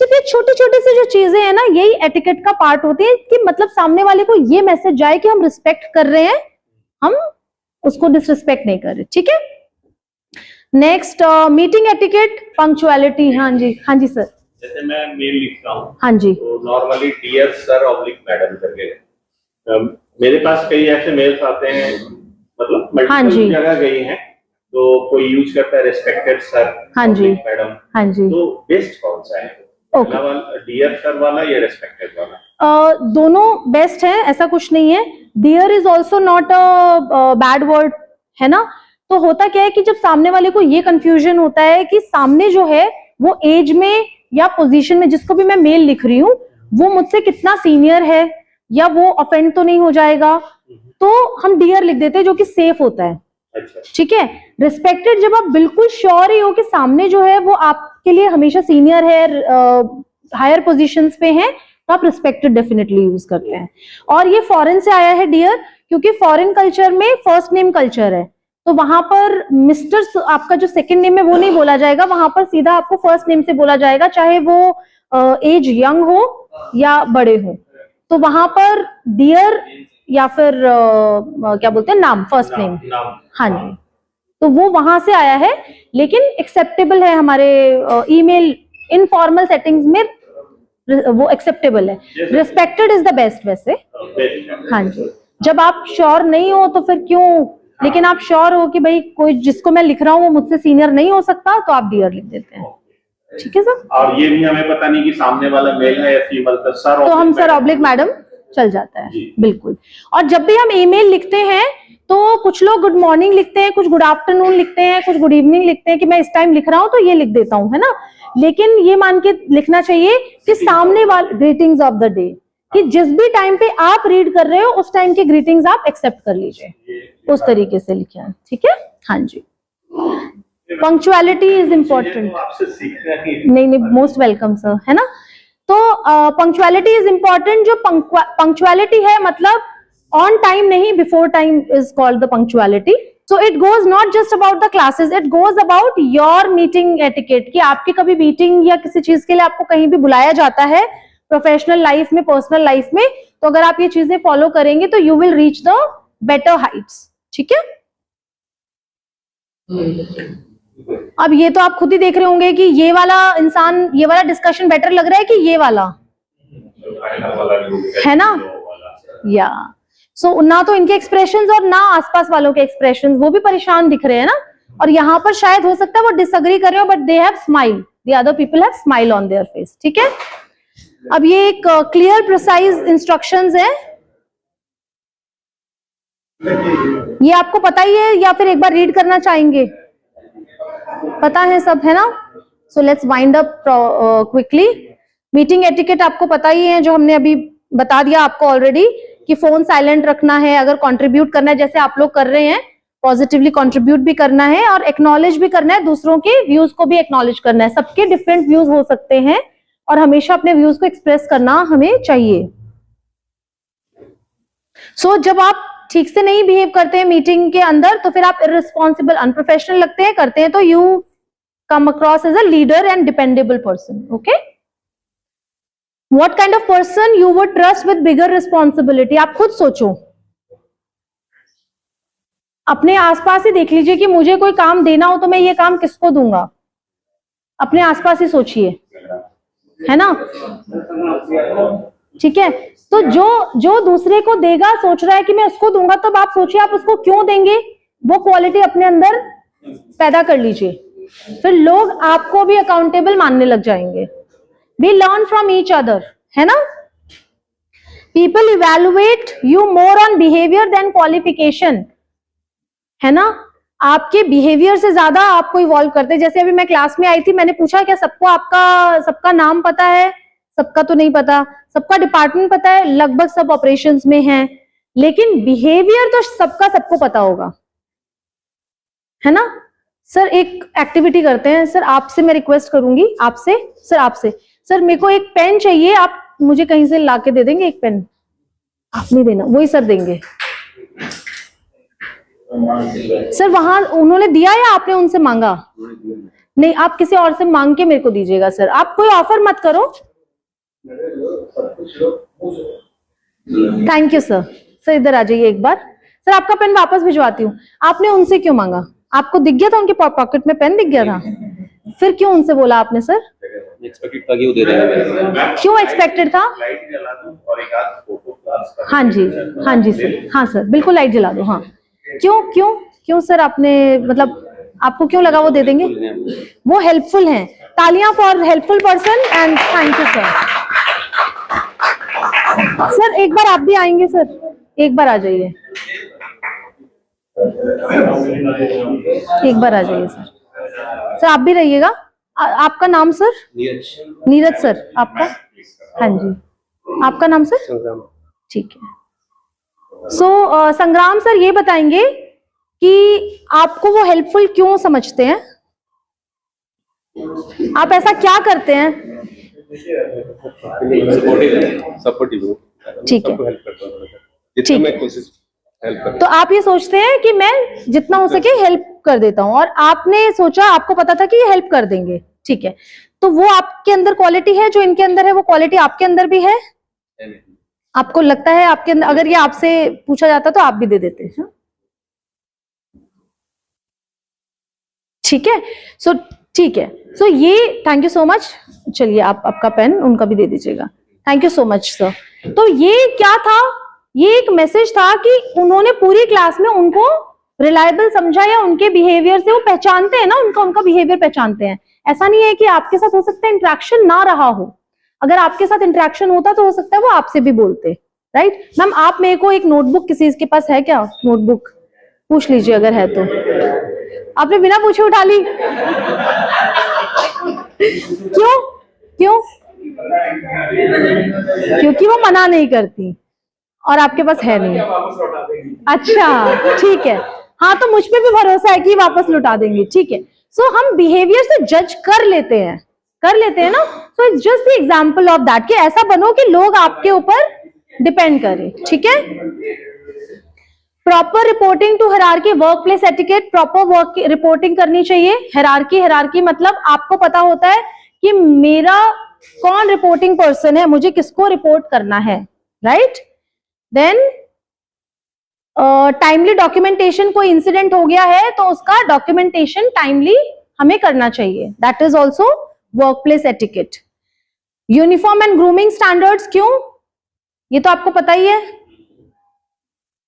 सिर्फ ये छोटी छोटी सी जो चीजें हैं ना, यही एटिकेट का पार्ट होती है कि मतलब सामने वाले को ये मैसेज जाए कि हम रिस्पेक्ट कर रहे हैं, हम उसको डिसरिस्पेक्ट नहीं कर रहे, ठीक है। Next meeting etiquette, punctuality. हाँ जी सर। जैसे मैं मेल लिखता हूँ, हाँ जी, तो normally dear sir oblique madam करके मेरे पास कई ऐसे मेल्स आते हैं, मतलब हाँ जी। मल्टीपल जगह गई हैं, तो कोई यूज करता है रिस्पेक्टेड सर, हाँ जी। मैडम, हाँ जी। तो बेस्ट कौन सा है? ओके। डियर सर वाला या रिस्पेक्टेड वाला? दोनों बेस्ट है, ऐसा कुछ नहीं है। Dear is also not a bad word, है ना। तो होता क्या है कि जब सामने वाले को ये कंफ्यूजन होता है कि सामने जो है वो एज में या पोजीशन में, जिसको भी मैं मेल लिख रही हूँ, वो मुझसे कितना सीनियर है या वो ऑफेंड तो नहीं हो जाएगा, तो हम डियर लिख देते हैं, जो कि सेफ होता है। अच्छा, ठीक है। रिस्पेक्टेड जब आप बिल्कुल श्योर ही हो कि सामने जो है वो आपके लिए हमेशा सीनियर है, हायर पोजीशंस पे है, तो आप रिस्पेक्टेड डेफिनेटली यूज करते हैं। और ये फॉरेन से आया है डियर, क्योंकि फॉरेन कल्चर में फर्स्ट नेम कल्चर है, तो वहां पर मिस्टर आपका जो सेकंड नेम है वो नहीं बोला जाएगा, वहां पर सीधा आपको फर्स्ट नेम से बोला जाएगा, चाहे वो एज यंग हो या बड़े हो। तो वहां पर डियर या फिर क्या बोलते हैं, नाम, फर्स्ट नेम। हाँ जी, तो वो वहां से आया है, लेकिन एक्सेप्टेबल है हमारे ईमेल इनफॉर्मल सेटिंग्स में, वो एक्सेप्टेबल है। रिस्पेक्टेड इज द बेस्ट वैसे। हाँ जी, जब आप श्योर नहीं हो तो फिर क्यों, लेकिन आप श्योर हो कि भाई कोई जिसको मैं लिख रहा हूँ वो मुझसे सीनियर नहीं हो सकता, तो आप डियर लिख देते हैं। ठीक है सर। और ये भी हमें पता नहीं कि सामने वाला मेल है या फीमेल, तो सर तो हम सर ऑब्लिक मैडम चल जाता है, बिल्कुल। और जब भी हम ईमेल लिखते हैं तो कुछ लोग गुड मॉर्निंग लिखते हैं, कुछ गुड आफ्टरनून लिखते हैं, कुछ गुड इवनिंग लिखते हैं, कि मैं इस टाइम लिख रहा हूं तो ये लिख देता हूं, है ना। लेकिन ये मान के लिखना चाहिए कि सामने वाले ग्रीटिंग्स ऑफ द डे, कि जिस भी टाइम पे आप रीड कर रहे हो उस टाइम की ग्रीटिंग्स आप एक्सेप्ट कर लीजिए, उस तरीके से लिखिए। ठीक है। हाँ जी। Punctuality is important. आपसे सीखना ही नहीं, मोस्ट वेलकम सर, है ना। तो पंक्चुअलिटी इज इम्पोर्टेंट। जो पंक्चुअलिटी है मतलब ऑन टाइम नहीं, before time is called the punctuality. So it goes not just about the classes, it goes about your meeting etiquette, कि आपकी कभी मीटिंग या किसी चीज के लिए आपको कहीं भी बुलाया जाता है, प्रोफेशनल लाइफ में, पर्सनल लाइफ में, तो अगर आप ये चीजें फॉलो करेंगे तो you will reach the better Heights. ठीक है। अब ये तो आप खुद ही देख रहे होंगे कि ये वाला इंसान, ये वाला डिस्कशन बेटर लग रहा है कि ये वाला, है ना। या सो ना तो इनके एक्सप्रेशंस और ना आसपास वालों के एक्सप्रेशंस, वो भी परेशान दिख रहे हैं ना। और यहाँ पर शायद हो सकता है वो डिसएग्री कर रहे हो, but they have smile, the other people have smile on their face. ठीक है। अब ये एक क्लियर प्रिसाइज इंस्ट्रक्शंस है, ये आपको पता ही है या फिर एक बार रीड करना चाहेंगे? पता है सब, है ना। So let's wind up quickly. Meeting etiquette आपको पता ही है, जो हमने अभी बता दिया आपको ऑलरेडी, कि फोन साइलेंट रखना है, अगर कंट्रीब्यूट करना है जैसे आप लोग कर रहे हैं, पॉजिटिवली कंट्रीब्यूट भी करना है और एक्नॉलेज भी करना है, दूसरों के व्यूज को भी एक्नॉलेज करना है। सबके डिफरेंट व्यूज हो सकते हैं और हमेशा अपने व्यूज को एक्सप्रेस करना हमें चाहिए। सो जब आप ठीक से नहीं बिहेव करते हैं मीटिंग के अंदर, तो फिर आप इररिस्पॉन्सिबल, अनप्रोफेशनल लगते हैं, करते हैं, तो you come across as a leader and dependable person. Okay. What kind of person you would trust with bigger responsibility? आप खुद सोचो, अपने आसपास ही देख लीजिए कि मुझे कोई काम देना हो तो मैं ये काम किसको दूंगा। अपने आसपास ही सोचिए, है ना। ठीक है। तो जो दूसरे को देगा सोच रहा है कि मैं उसको दूंगा, तब आप सोचिए आप उसको क्यों देंगे, वो क्वालिटी अपने अंदर पैदा कर लीजिए, फिर लोग आपको भी अकाउंटेबल मानने लग जाएंगे। We learn from each other, है ना। People evaluate you more on behaviour than qualification, है ना। आपके बिहेवियर से ज्यादा आपको इवॉल्व करते हैं। जैसे अभी मैं क्लास में आई थी, मैंने पूछा क्या सबको सबका नाम पता है? सबका तो नहीं पता। सबका डिपार्टमेंट पता है? लगभग सब ऑपरेशंस में हैं, लेकिन बिहेवियर तो सबका सबको पता होगा, है ना। सर एक एक्टिविटी करते हैं, सर आपसे मैं रिक्वेस्ट करूंगी, आपसे सर मेरे को एक पेन चाहिए, आप मुझे कहीं से लाके दे देंगे एक पेन? आप नहीं देना, वही सर देंगे। सर वहां उन्होंने दिया या आपने उनसे मांगा? नहीं, आप किसी और से मांग के मेरे को दीजिएगा सर, आप कोई ऑफर मत करो। Thank you sir. सर इधर आ जाइए एक बार। सर आपका पेन वापस भिजवाती हूँ। आपने उनसे क्यों मांगा? आपको दिख गया था, उनके पॉकेट में पेन दिख गया था? फिर क्यों उनसे बोला आपने सर? एक्सपेक्टेड था कि वो दे देंगे। क्यों एक्सपेक्टेड था? लाइट जला दूं और एक आध फोटो क्लास का। हाँ जी सर, हाँ सर, बिल्कुल लाइट जला दो। हाँ, क्यों सर आपने, मतलब आपको क्यों लगा वो दे देंगे? वो हेल्पफुल हैं। तालियां for helpful person and thank you sir. Sir एक बार आप भी आएंगे सर, एक बार आ जाइए, एक बार आ जाइए सर। सर आप भी रहिएगा। आपका नाम सर? नीरज सर, आपका? हाँ जी, आपका नाम सर? ठीक है। सो संग्राम सर ये बताएंगे कि आपको वो हेल्पफुल क्यों समझते हैं, आप ऐसा क्या करते हैं? सपोर्टिव, ठीक है, हेल्प करता हूं, ठीक जितना मैं है। कोशिश हेल्प करता तो आप ये सोचते हैं कि मैं जितना हो सके हेल्प कर देता हूं, और आपने सोचा, आपको पता था कि ये हेल्प कर देंगे, ठीक है। तो वो आपके अंदर क्वालिटी है जो इनके अंदर है, वो क्वालिटी आपके अंदर भी है? हूं। आपको लगता है आपके अंदर, अगर ये आपसे पूछा जाता तो आप भी दे देते हैं? ठीक है, सो ठीक है, सो ये थैंक यू सो मच। चलिए आप आपका पेन उनका भी दे दीजिएगा। Thank you so much sir. तो ये क्या था, ये एक मैसेज था कि उन्होंने पूरी क्लास में उनको रिलायबल समझा, या उनके बिहेवियर से वो पहचानते हैं ना, उनका बिहेवियर पहचानते हैं। ऐसा नहीं है कि आपके साथ हो सकता है इंटरेक्शन ना रहा हो, अगर आपके साथ इंटरेक्शन होता तो हो सकता है वो आपसे भी बोलते, राइट। मैम आप मेरे को एक नोटबुक, किसी के पास है क्या नोटबुक? पूछ लीजिए अगर है तो। आपने बिना पूछे उठा ली? क्यों? क्योंकि वो मना नहीं करती और आपके पास है नहीं। अच्छा ठीक है, हाँ तो मुझ पे भी भरोसा है कि वापस लौटा देंगे, ठीक है। सो हम बिहेवियर से जज कर लेते हैं ना। So it's just the example of that कि ऐसा बनो कि लोग आपके ऊपर डिपेंड करें, ठीक है। Proper reporting to hierarchy, work place etiquette, proper work reporting करनी चाहिए। हायरार्की मतलब आपको पता होता है कि मेरा कौन रिपोर्टिंग पर्सन है, मुझे किसको रिपोर्ट करना है, राइट। देन टाइमली डॉक्यूमेंटेशन, कोई इंसिडेंट हो गया है तो उसका डॉक्यूमेंटेशन टाइमली हमें करना चाहिए, that is also work place etiquette. Uniform and grooming standards, क्यों, ये तो आपको पता ही है।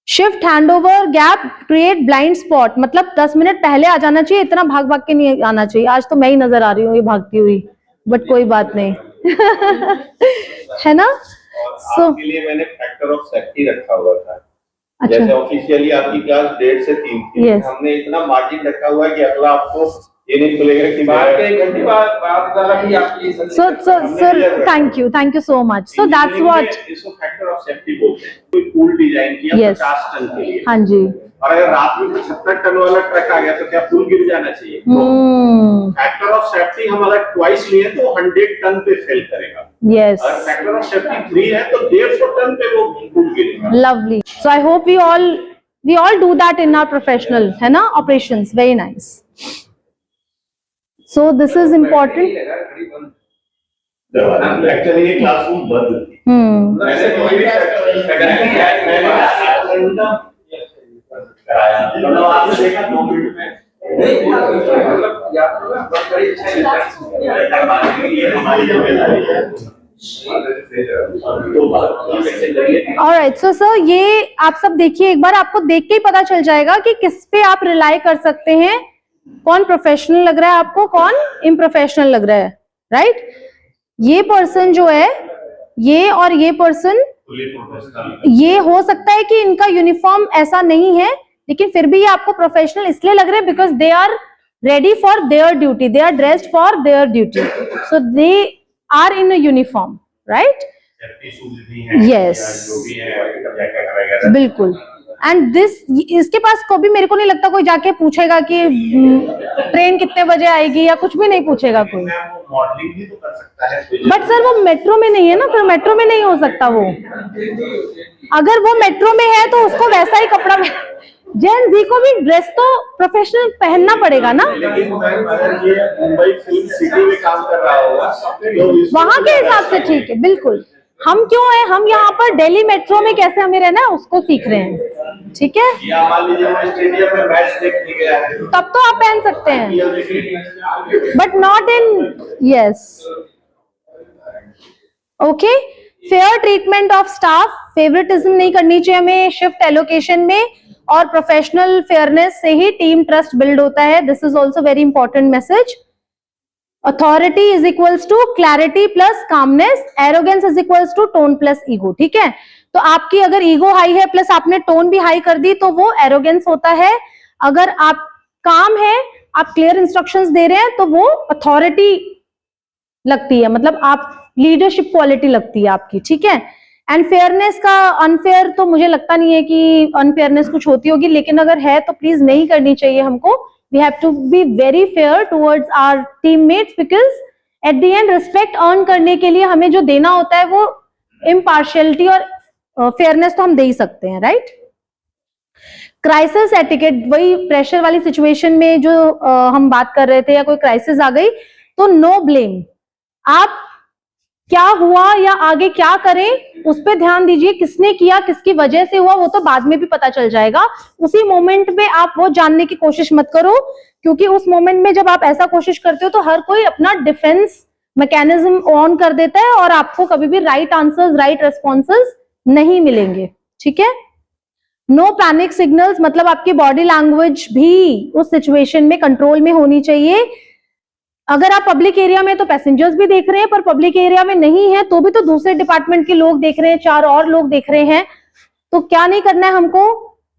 Shift handover gap create blind spot, मतलब 10 मिनट पहले आ जाना चाहिए, इतना भाग भाग के नहीं आना चाहिए। आज तो मैं ही नजर आ रही हूँ ये भागती हुई, बट कोई बात नहीं। है ना। और आपके लिए मैंने फैक्टर ऑफ सेफ्टी रखा हुआ था। अच्छा। जैसे ऑफिशियली आपकी क्लास 1:30 से 3 थी, हमने इतना मार्जिन रखा हुआ है कि अगला आपको ये नहीं खुलेगा कि बात के 1 घंटे बाद वाला भी आपकी। Sir thank you so much. So that's what इसको फैक्टर ऑफ सेफ्टी बोलते हैं। कोई पुल डिजाइन किया 50 टन के लिए, हाँ जी, और अगर रात में 70 टन वाला ट्रक आ गया तो क्या पुल गिर जाना चाहिए? फैक्टर ऑफ सेफ्टी हम अगर ट्वाइस लिए तो 100 टन पे फेल करेगा। यस, अगर फैक्टर ऑफ सेफ्टी 3 है तो 150 टन पे वो पुल गिरेगा। Lovely. So I hope we all do that in our professional, है ना, operations. Very nice. So this is important. Actually ये क्लासरूम बंद थी। मैंने कोई भी आपने देखा 2 मिनट में हमारी जिम्मेदारी है। Alright, so sir ये आप सब देखिए एक बार, आपको देख के ही पता चल जाएगा कि किस पे आप रिलाई कर सकते हैं, कौन प्रोफेशनल लग रहा है आपको, कौन इम्प्रोफेशनल लग रहा है, राइट। ये पर्सन जो है, ये और ये पर्सन, ये हो सकता है कि इनका यूनिफॉर्म ऐसा नहीं है, लेकिन फिर भी ये आपको प्रोफेशनल इसलिए लग रहे हैं because they are ready for their duty, they are dressed for their duty, so they are in a uniform, right. Yes, बिल्कुल। एंड दिस, इसके पास कभी मेरे को नहीं लगता कोई जाके पूछेगा कि ट्रेन कितने बजे आएगी, या कुछ भी नहीं पूछेगा कोई। मॉडलिंग भी तो कर सकता है। बट सर वो मेट्रो में नहीं है ना, फिर मेट्रो में नहीं हो सकता वो। अगर वो मेट्रो में है तो उसको वैसा ही कपड़ा, जेन जी को भी ड्रेस तो प्रोफेशनल पहनना पड़ेगा ना। लेकिन अगर ये मुंबई फिल्म सिटी में काम कर रहा होगा तो वहां के हिसाब से ठीक है, बिल्कुल। हम क्यों है, हम यहाँ पर दिल्ली मेट्रो में कैसे हमें रहना है उसको सीख रहे हैं। ठीक है, या मान लीजिए मैं स्टेडियम में मैच देखने गया है, तब तो आप पहन सकते हैं, IPL देखने but not in, yes, okay. Fair treatment of staff, favouritism नहीं करनी चाहिए हमें शिफ्ट एलोकेशन में, और प्रोफेशनल फेयरनेस से ही टीम ट्रस्ट बिल्ड होता है। This is also very important message. Authority is equals to clarity plus calmness, arrogance is equals to tone plus ego, ठीक है। तो आपकी अगर ईगो हाई है प्लस आपने टोन भी हाई कर दी तो वो एरोगेंस होता है। अगर आप काम है, आप क्लियर इंस्ट्रक्शंस दे रहे हैं तो वो अथॉरिटी लगती है, मतलब आप लीडरशिप क्वालिटी लगती है आपकी, ठीक है। एंड फेयरनेस का, अनफेयर तो मुझे लगता नहीं है कि अनफेयरनेस कुछ होती होगी, लेकिन अगर है तो प्लीज नहीं करनी चाहिए हमको। We have to be very fair towards our teammates, because at the end respect earn करने के लिए हमें जो देना होता है वो इम्पार्शियलिटी और फेयरनेस तो हम दे ही सकते हैं, राइट। क्राइसिस एटिकेट, वही प्रेशर वाली सिचुएशन में जो हम बात कर रहे थे, या कोई क्राइसिस आ गई तो नो ब्लेम, आप क्या हुआ या आगे क्या करें उस पर ध्यान दीजिए, किसने किया, किसकी वजह से हुआ, वो तो बाद में भी पता चल जाएगा। उसी मोमेंट में आप वो जानने की कोशिश मत करो, क्योंकि उस मोमेंट में जब आप ऐसा कोशिश करते हो तो हर कोई अपना डिफेंस मैकेनिज्म ऑन कर देता है और आपको कभी भी राइट आंसर्स, राइट रेस्पॉन्सेस नहीं मिलेंगे, ठीक है। नो पैनिक सिग्नल्स, मतलब आपकी बॉडी लैंग्वेज भी उस सिचुएशन में कंट्रोल में होनी चाहिए। अगर आप पब्लिक एरिया में, तो पैसेंजर्स भी देख रहे हैं, पर पब्लिक एरिया में नहीं है तो भी तो दूसरे डिपार्टमेंट के लोग देख रहे हैं, 4 और लोग देख रहे हैं, तो क्या नहीं करना है हमको।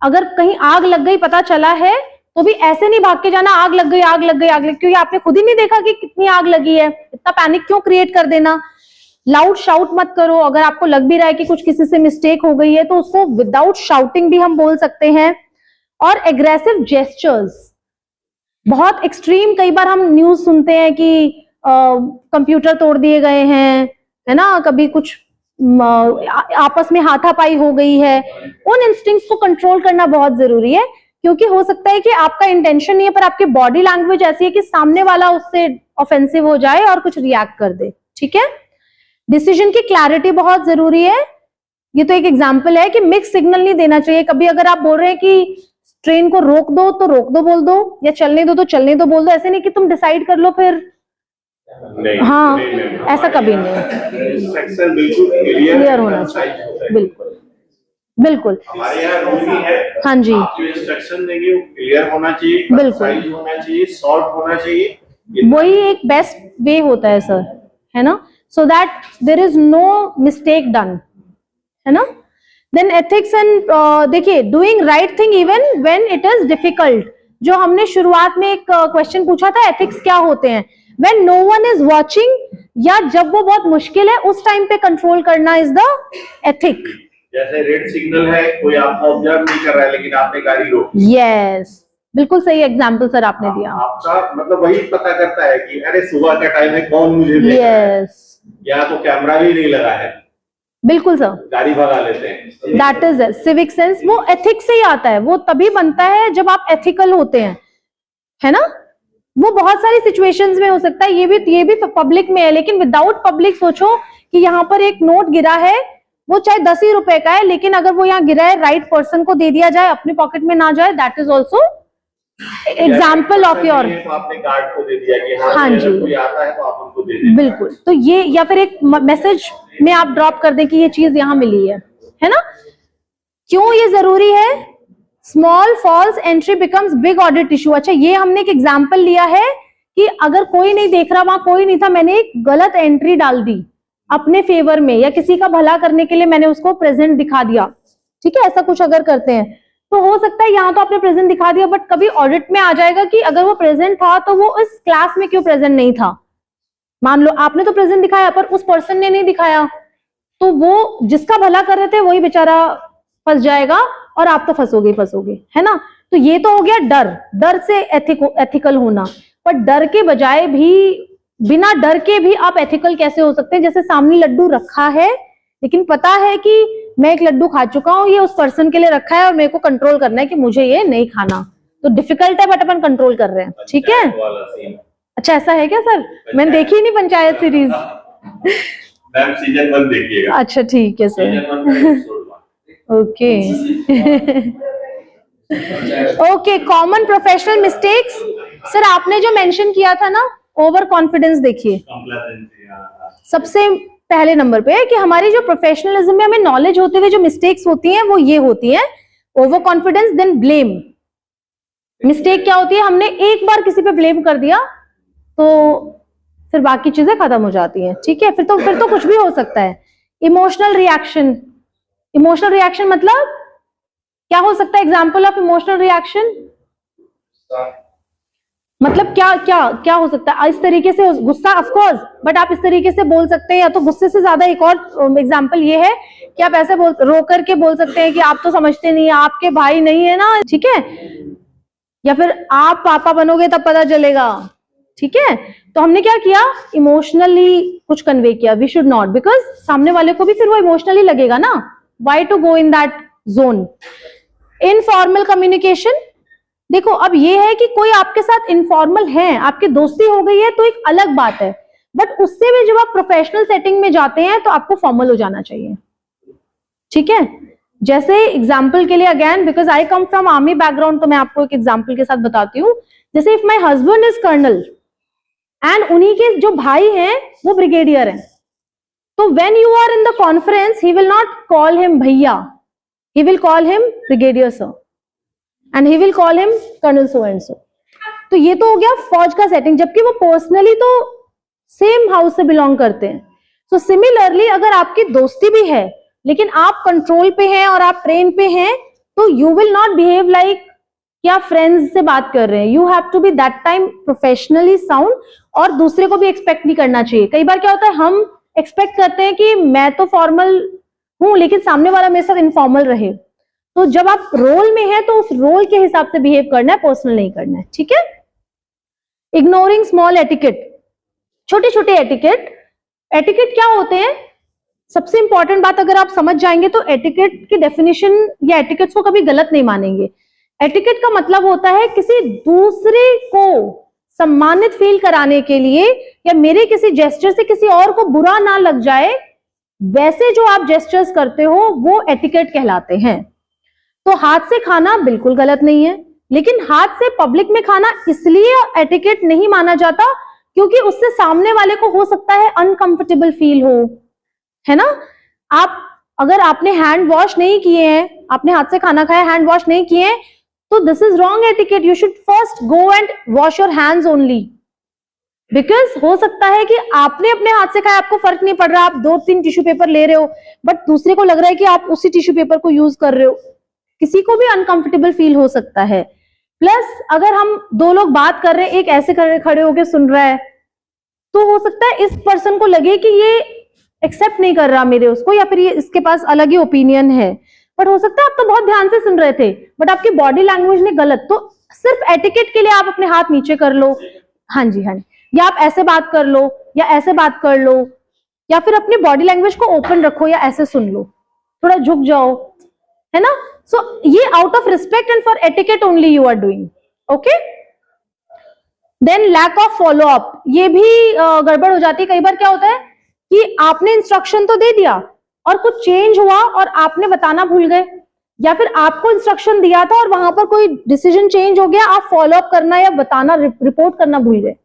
अगर कहीं आग लग गई पता चला है तो भी ऐसे नहीं भाग के जाना, आग लग गई, आग लग गई, आग लग, क्योंकि आपने खुद ही नहीं देखा कि कितनी आग लगी है, इतना पैनिक क्यों क्रिएट कर देना। लाउड शाउट मत करो, अगर आपको लग भी रहा है कि कुछ किसी से मिस्टेक हो गई है तो उसको विदाउट शाउटिंग भी हम बोल सकते हैं। और एग्रेसिव जेस्चर्स, बहुत एक्सट्रीम, कई बार हम न्यूज सुनते हैं कि कंप्यूटर तोड़ दिए गए हैं, है ना, कभी कुछ आपस में हाथापाई हो गई है। उन इंस्टिंक्ट्स को कंट्रोल करना बहुत जरूरी है, क्योंकि हो सकता है कि आपका इंटेंशन नहीं है पर आपकी बॉडी लैंग्वेज ऐसी है कि सामने वाला उससे ऑफेंसिव हो जाए और कुछ रिएक्ट कर दे, ठीक है। डिसीजन की क्लैरिटी बहुत जरूरी है। ये तो एक एग्जांपल है कि मिक्स सिग्नल नहीं देना चाहिए। कभी अगर आप बोल रहे हैं कि ट्रेन को रोक दो तो रोक दो बोल दो, या चलने दो तो चलने दो बोल दो, ऐसे नहीं कि तुम डिसाइड कर लो फिर नहीं, हाँ नहीं, ऐसा कभी नहीं, इंस्ट्रक्शन बिल्कुल क्लियर होना चाहिए, बिल्कुल बिल्कुल। हमारे यहाँ रूल ही है, हाँ जी, आप जो इंस्ट्रक्शन देंगे वो क्लियर होना चाहिए, बिल्कुल। साइज होना चाहिए, शॉर्ट होना चाहिए, वही एक बेस्ट वे होता है सर, है ना, so that there is no mistake done, है ना। देन एथिक्स एंड देखिए, doing right thing even when it is difficult, जो हमने शुरुआत में एक क्वेश्चन पूछा था, एथिक्स क्या होते हैं, when no one is watching, या जब वो बहुत मुश्किल है उस टाइम पे कंट्रोल करना इज द एथिक। जैसे रेड सिग्नल है, कोई आपको ऑब्जर्व नहीं कर रहा है लेकिन आपने गाड़ी रोकी, यस, बिल्कुल सही एग्जांपल सर आपने दिया। आपका मतलब वही पता करता है कि अरे सुबह का टाइम है, कौन मुझे देख रहा है, यस, या तो कैमरा भी नहीं लगा है, बिल्कुल सर, गाड़ी भगा लेते हैं। दैट इज सिविक सेंस, वो एथिक्स से ही आता है, वो तभी बनता है जब आप एथिकल होते हैं, है ना। वो बहुत सारी सिचुएशंस में हो सकता है, ये भी पब्लिक में है, लेकिन विदाउट पब्लिक सोचो कि यहाँ पर एक नोट गिरा है, वो चाहे 10 ही रुपए का है, लेकिन अगर वो यहाँ गिरा है, राइट पर्सन को दे दिया जाए, अपने पॉकेट में ना जाए, that is also example of your, तो आपने गार्ड को दे दिया कि हाँ जी, कोई आता है तो आप उनको दे दें, बिल्कुल। तो ये, या फिर एक मैसेज में आप ड्रॉप कर दें कि ये चीज यहाँ मिली है ना। क्यों ये जरूरी है, small false entry becomes big audit issue. अच्छा, ये हमने एक एग्जाम्पल लिया है कि अगर कोई नहीं देख रहा, वहां कोई नहीं था, मैंने एक गलत एंट्री डाल दी अपने फेवर में, या किसी का भला करने के लिए मैंने उसको प्रेजेंट दिखा दिया, ठीक है, ऐसा कुछ अगर करते हैं तो हो सकता है यहाँ तो आपने प्रेजेंट दिखा दिया, बट कभी ऑडिट में आ जाएगा कि अगर वो प्रेजेंट था तो वो इस क्लास में क्यों प्रेजेंट नहीं था। मान लो आपने तो प्रेजेंट दिखाया पर उस पर्सन ने नहीं दिखाया, तो वो जिसका भला कर रहे थे वही बेचारा फंस जाएगा और आप तो फंसोगे, है ना। तो ये तो हो गया डर से एथिकल होना, पर डर के बजाय भी, बिना डर के भी आप एथिकल कैसे हो सकते हैं। जैसे सामने लड्डू रखा है, लेकिन पता है कि मैं एक लड्डू खा चुका हूं, ये उस पर्सन के लिए रखा है और मेरे को कंट्रोल करना है कि मुझे ये नहीं खाना, तो डिफिकल्ट है बट अपन कंट्रोल कर रहे हैं, ठीक है। अच्छा, ऐसा है क्या सर, मैंने देखी नहीं पंचायत सीरीज। मैम सीजन 1 देखिएगा। अच्छा ठीक है sir, okay. Okay, common professional mistakes. Sir आपने जो मेंशन किया था ना, ओवर कॉन्फिडेंस, देखिए सबसे पहले नंबर पे है कि हमारी जो प्रोफेशनलिज्म में हमें नॉलेज होते हुए जो मिस्टेक्स होती हैं वो ये होती हैं, over confidence, then blame. Mistake क्या होती है, हमने एक बार किसी पे ब्लेम कर दिया तो फिर बाकी चीजें खत्म हो जाती हैं, ठीक है, फिर तो कुछ भी हो सकता है। इमोशनल रिएक्शन, इमोशनल रिएक्शन मतलब क्या हो सकता है? एग्जाम्पल ऑफ इमोशनल रिएक्शन मतलब क्या क्या क्या हो सकता है? इस तरीके से गुस्सा, ऑफ कोर्स, बट आप इस तरीके से बोल सकते हैं, या तो गुस्से से ज्यादा एक और एग्जांपल ये है कि आप ऐसे रो करके बोल सकते हैं कि आप तो समझते नहीं, आपके भाई नहीं है ना, ठीक है, या फिर आप पापा बनोगे तब पता चलेगा, ठीक है। तो हमने क्या किया, इमोशनली कुछ कन्वे किया। वी शुड नॉट, बिकॉज सामने वाले को भी फिर वो इमोशनली लगेगा ना, why to go in that zone. Informal communication, देखो अब ये है कि कोई आपके साथ इनफॉर्मल है, आपकी दोस्ती हो गई है तो एक अलग बात है, बट उससे भी जब आप प्रोफेशनल सेटिंग में जाते हैं तो आपको फॉर्मल हो जाना चाहिए, ठीक है। जैसे एग्जाम्पल के लिए, again because I come from army background, तो मैं आपको एक एग्जाम्पल के साथ बताती हूँ। जैसे if my husband is colonel and उन्हीं के जो भाई हैं वो ब्रिगेडियर हैं, तो when you are in the conference he will not call him भैया, he will call him brigadier sir and he will call him colonel so and so। तो ये तो हो गया फौज का सेटिंग, जबकि वो पर्सनली तो सेम हाउस से बिलोंग करते हैं। सो सिमिलरली अगर आपकी दोस्ती भी है लेकिन आप कंट्रोल पे हैं और आप ट्रेन पे हैं, तो you will not behave like कि आप फ्रेंड्स से बात कर रहे हैं। You have to be that time professionally sound, और दूसरे को भी एक्सपेक्ट नहीं करना चाहिए। कई बार क्या होता है, हम एक्सपेक्ट करते हैं कि मैं तो फॉर्मल हूं लेकिन सामने वाला मेरे साथ इनफॉर्मल रहे, तो जब आप रोल में हैं तो उस रोल के हिसाब से बिहेव करना है, पर्सनल नहीं करना है, ठीक है। इग्नोरिंग स्मॉल एटिकेट, छोटे छोटे एटिकेट। एटिकेट क्या होते हैं? सबसे इंपॉर्टेंट बात अगर आप समझ जाएंगे तो एटिकेट की डेफिनेशन या एटिकेट्स को कभी गलत नहीं मानेंगे। एटिकेट का मतलब होता है किसी दूसरे को सम्मानित फील कराने के लिए, या मेरे किसी जेस्चर से किसी और को बुरा ना लग जाए, वैसे जो आप जेस्चर्स करते हो वो एटिकेट कहलाते हैं। तो हाथ से खाना बिल्कुल गलत नहीं है, लेकिन हाथ से पब्लिक में खाना इसलिए एटिकेट नहीं माना जाता क्योंकि उससे सामने वाले को हो सकता है अनकंफर्टेबल फील हो, है ना। आप अगर आपने हैंड वॉश नहीं किए हैं, आपने हाथ से खाना खाया, हैंड वॉश नहीं किए हैं, तो this is wrong etiquette. You should first go and wash your hands only, because हो सकता है कि आपने अपने हाथ से खाया, आपको फर्क नहीं पड़ रहा, आप 2-3 टिश्यू पेपर ले रहे हो, बट दूसरे को लग रहा है कि आप उसी टिश्यू पेपर को यूज कर रहे हो, किसी को भी अनकंफर्टेबल फील हो सकता है। प्लस अगर हम दो लोग बात कर रहे हैं, एक ऐसे खड़े होकर सुन रहा है, तो हो सकता है इस पर्सन को लगे कि ये एक्सेप्ट नहीं कर रहा मेरे उसको, या फिर ये इसके पास अलग ही ओपिनियन है, बट हो सकता है आप तो बहुत ध्यान से सुन रहे थे बट आपकी बॉडी लैंग्वेज ने गलत। तो सिर्फ एटिकेट के लिए आप अपने हाथ नीचे कर लो, हाँ जी हाँ जी, या आप ऐसे बात कर लो या ऐसे बात कर लो, या फिर अपनी बॉडी लैंग्वेज को ओपन रखो या ऐसे सुन लो, थोड़ा झुक जाओ, है ना। सो ये out of respect and for etiquette only you are doing, okay. Then lack of follow up, ये भी गड़बड़ हो जाती है। कई बार क्या होता है कि आपने इंस्ट्रक्शन तो दे दिया और कुछ चेंज हुआ और आपने बताना भूल गए, या फिर आपको इंस्ट्रक्शन दिया था और वहां पर कोई डिसीजन चेंज हो गया, आप फॉलो अप करना या बताना रिपोर्ट करना भूल गए।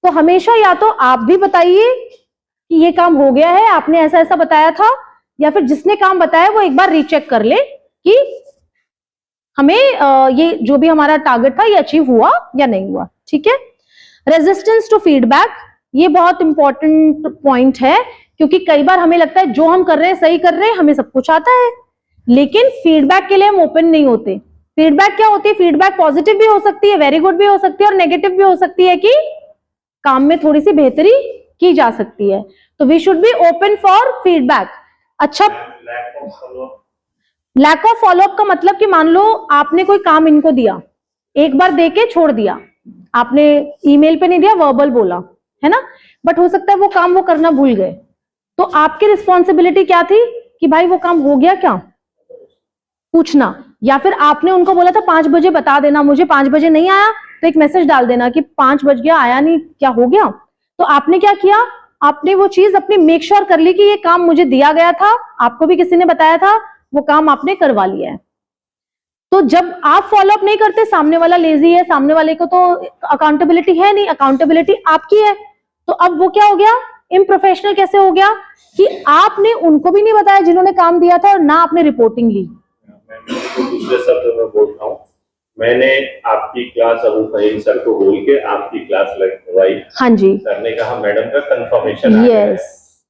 तो हमेशा या तो आप भी बताइए कि ये काम हो गया है, आपने ऐसा ऐसा बताया था, या फिर जिसने काम बताया वो एक बार रीचेक कर ले कि हमें ये जो भी हमारा टारगेट था ये अचीव हुआ या नहीं हुआ, ठीक है। रेजिस्टेंस टू फीडबैक, ये बहुत इंपॉर्टेंट पॉइंट है, क्योंकि कई बार हमें लगता है जो हम कर रहे हैं सही कर रहे हैं, हमें सब कुछ आता है, लेकिन फीडबैक के लिए हम ओपन नहीं होते। फीडबैक क्या होती है? फीडबैक पॉजिटिव भी हो सकती है, वेरी गुड भी हो सकती है, और नेगेटिव भी हो सकती है कि काम में थोड़ी सी बेहतरी की जा सकती है। तो we should be open for feedback. अच्छा, लैक ऑफ फॉलोअप का मतलब कि मान लो आपने कोई काम इनको दिया, एक बार देके छोड़ दिया, आपने ईमेल पे नहीं दिया, वर्बल बोला, है ना, बट हो सकता है वो काम वो करना भूल गए, तो आपकी रिस्पॉन्सिबिलिटी क्या थी कि भाई वो काम हो गया क्या, पूछना। या फिर आपने उनको बोला था 5 बजे बता देना मुझे, 5 बजे नहीं आया तो एक मैसेज डाल देना कि 5 बज गया, आया नहीं, क्या हो गया। तो आपने क्या किया, आपने वो चीज अपनी मेक श्योर कर ली कि ये काम मुझे दिया गया था, आपको भी किसी ने बताया था, वो काम आपने करवा लिया है। तो जब आप फॉलो अप नहीं करते, सामने वाला लेजी है, सामने वाले को तो अकाउंटेबिलिटी है नहीं, अकाउंटेबिलिटी आपकी है, तो अब वो क्या हो गया, इम्प्रोफेशनल कैसे हो गया कि आपने उनको भी नहीं बताया जिन्होंने काम दिया था और ना आपने रिपोर्टिंग ली। दूसरे शब्द में बोलता हूँ, मैंने आपकी क्लास अबू फहीम सर को बोल के आपकी क्लास लगवाई। हाँ जी। सर ने कहा मैडम का कंफर्मेशन आ गया है,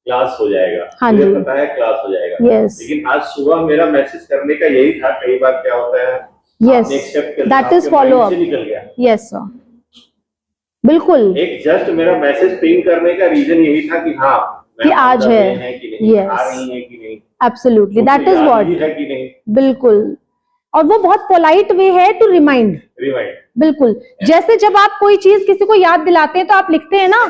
क्लास हो जाएगा। हाँ मुझे जी। पता है क्लास हो जाएगा। Yes. लेकिन आज सुबह मेरा मैसेज करने का यही था, कई बार क्या होता है Yes. आपने एक्सेप्ट कर That लिया, is आपके follow mind up. से निकल गया। Yes sir. बिल्कुल। एक जस्ट मेरा मैसेज पिंग करने का रीजन यही था कि हाँ कि आज है कि नहीं, Yes. आ रही है कि नहीं, एब्सोल्युटली, दैट इज व्हाट, है कि नहीं, बिल्कुल। और वो बहुत पोलाइट वे है टू रिमाइंड। बिल्कुल, जैसे जब आप कोई चीज किसी को याद दिलाते हैं तो आप लिखते हैं ना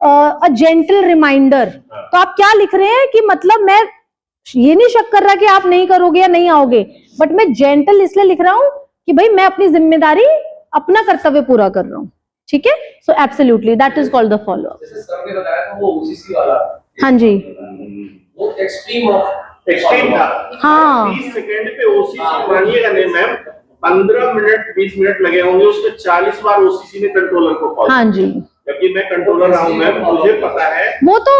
अ जेंटल रिमाइंडर, तो आप क्या लिख रहे हैं कि मतलब मैं ये नहीं शक कर रहा कि आप नहीं करोगे या नहीं आओगे, बट मैं जेंटल इसलिए लिख रहा हूं कि भाई मैं अपनी जिम्मेदारी, अपना कर्तव्य पूरा कर रहा हूं। ठीक है, so absolutely that is called the follow up. जैसे सर ने बताया था वो ओसीसी वाला, हाँ जी, वो एक्सट्रीम था। हाँ 30 सेकंड पे ओसीसी मानिएगा नहीं मैम, 15 मिनट 20 मिनट लगे होंगे, उसमें 40 बार ओसीसी ने कंट्रोलर को कॉल। हाँ जी, जबकि मैं कंट्रोलर रहा हूं मैम, मुझे पता है वो तो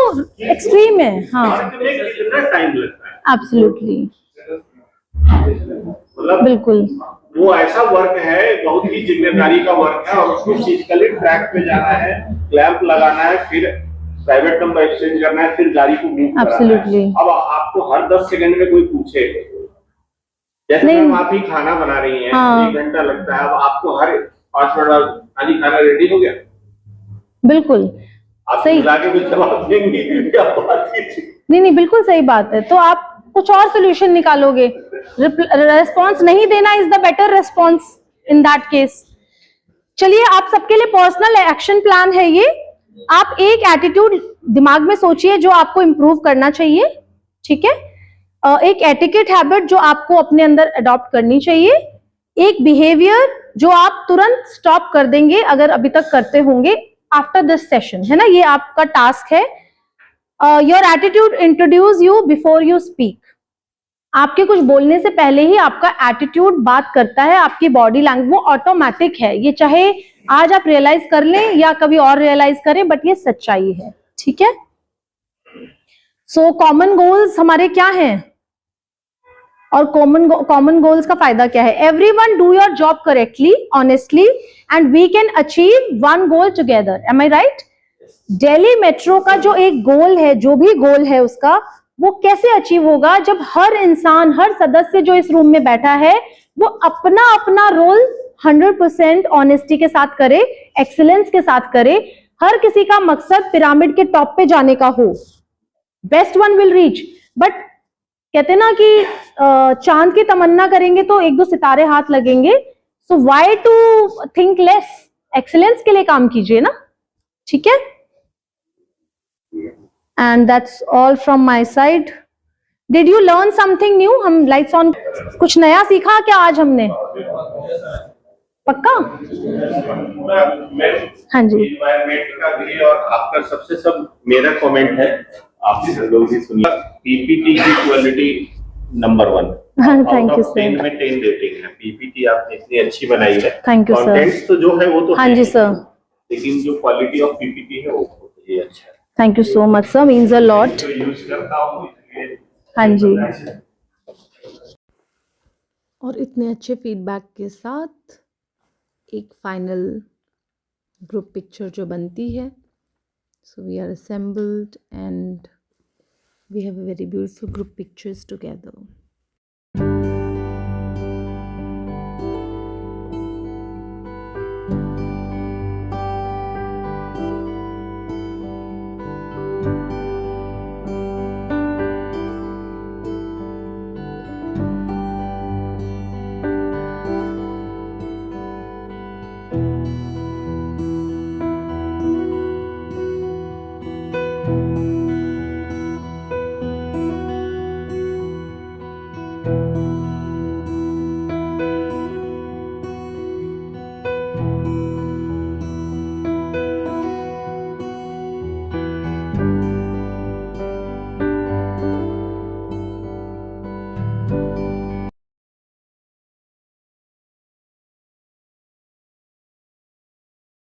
एक्सट्रीम है। हाँ वर्क में कितना टाइम लगता है। एब्सोल्युटली, मतलब बिल्कुल वो ऐसा वर्क है, बहुत ही जिम्मेदारी का वर्क है, और उसको फिजिकली ट्रैक पे जाना है, क्लैंप लगाना है, फिर प्राइवेट नंबर एक्सचेंज करना है, फिर गाड़ी को मूव कराना है। Absolutely. अब आपको हर 10 सेकंड में कोई पूछे, जैसे नहीं। मैम आप ही खाना बना रही हैं, हाँ। 1 घंटा लगता है, अब आपको हर 5 मिनट बाद खाली खाना रेडी हो गया, बिल्कुल आप सही। बुला के भी जवाब देंगी क्या बात कीजिए। नहीं, बिल्कुल सही बात है, तो आप कुछ और सोल्यूशन निकालोगे। रेस्पॉन्स नहीं देना is the better response in that case. चलिए, आप सबके लिए पर्सनल एक्शन प्लान है ये। आप एक एटीट्यूड दिमाग में सोचिए जो आपको इंप्रूव करना चाहिए। ठीक है, एक एटिकेट हैबिट जो आपको अपने अंदर अडॉप्ट करनी चाहिए, एक बिहेवियर जो आप तुरंत स्टॉप कर देंगे अगर अभी तक करते होंगे आफ्टर दिस सेशन, है ना, ये आपका टास्क है। Your attitude introduce you before you speak. आपके कुछ बोलने से पहले ही आपका एटीट्यूड बात करता है, आपकी बॉडी लैंग्वेज वो ऑटोमेटिक है। ये चाहे आज आप रियलाइज कर लें या कभी और रियलाइज करें, बट ये सच्चाई है। ठीक है, सो कॉमन गोल्स हमारे क्या हैं और कॉमन गोल्स का फायदा क्या है? Everyone do your job correctly, honestly, and we can achieve one goal together. Am I right? Delhi metro का जो एक गोल है, जो भी गोल है उसका, वो कैसे अचीव होगा जब हर इंसान, हर सदस्य जो इस रूम में बैठा है, वो अपना अपना रोल 100% ऑनेस्टी के साथ करे, एक्सीलेंस के साथ करे। हर किसी का मकसद पिरामिड के टॉप पे जाने का हो। Best one will reach, but कहते ना कि चांद की तमन्ना करेंगे तो 1-2 सितारे हाथ लगेंगे। So why to think less, excellence के लिए काम कीजिए ना। ठीक है, and that's all from my side. Did you learn something new? हम लाइट्स ऑन, कुछ नया सीखा क्या आज हमने? पक्का? हाँ जी, एनवायरमेंट का भी, और आपका सबसे सब मेरा कमेंट है, आप लोग भी सुनिए। पीपीटी की quality number 1, thank you 10 sir. में 10 रेटिंग है। पीपीटी आपने इतनी अच्छी बनाई है। Thank you, sir. कंटेंट्स तो जो है वो तो हाँ है जी ही, सर, लेकिन जो क्वालिटी ऑफ पीपीटी है वो बहुत ही अच्छा है। Thank you so much sir, means a lot. जो यूज करता हूँ इसलिए हाँ जी, और इतने अच्छे फीडबैक के साथ एक फाइनल ग्रुप पिक्चर जो बनती है, so we are assembled and we have a very beautiful group pictures together.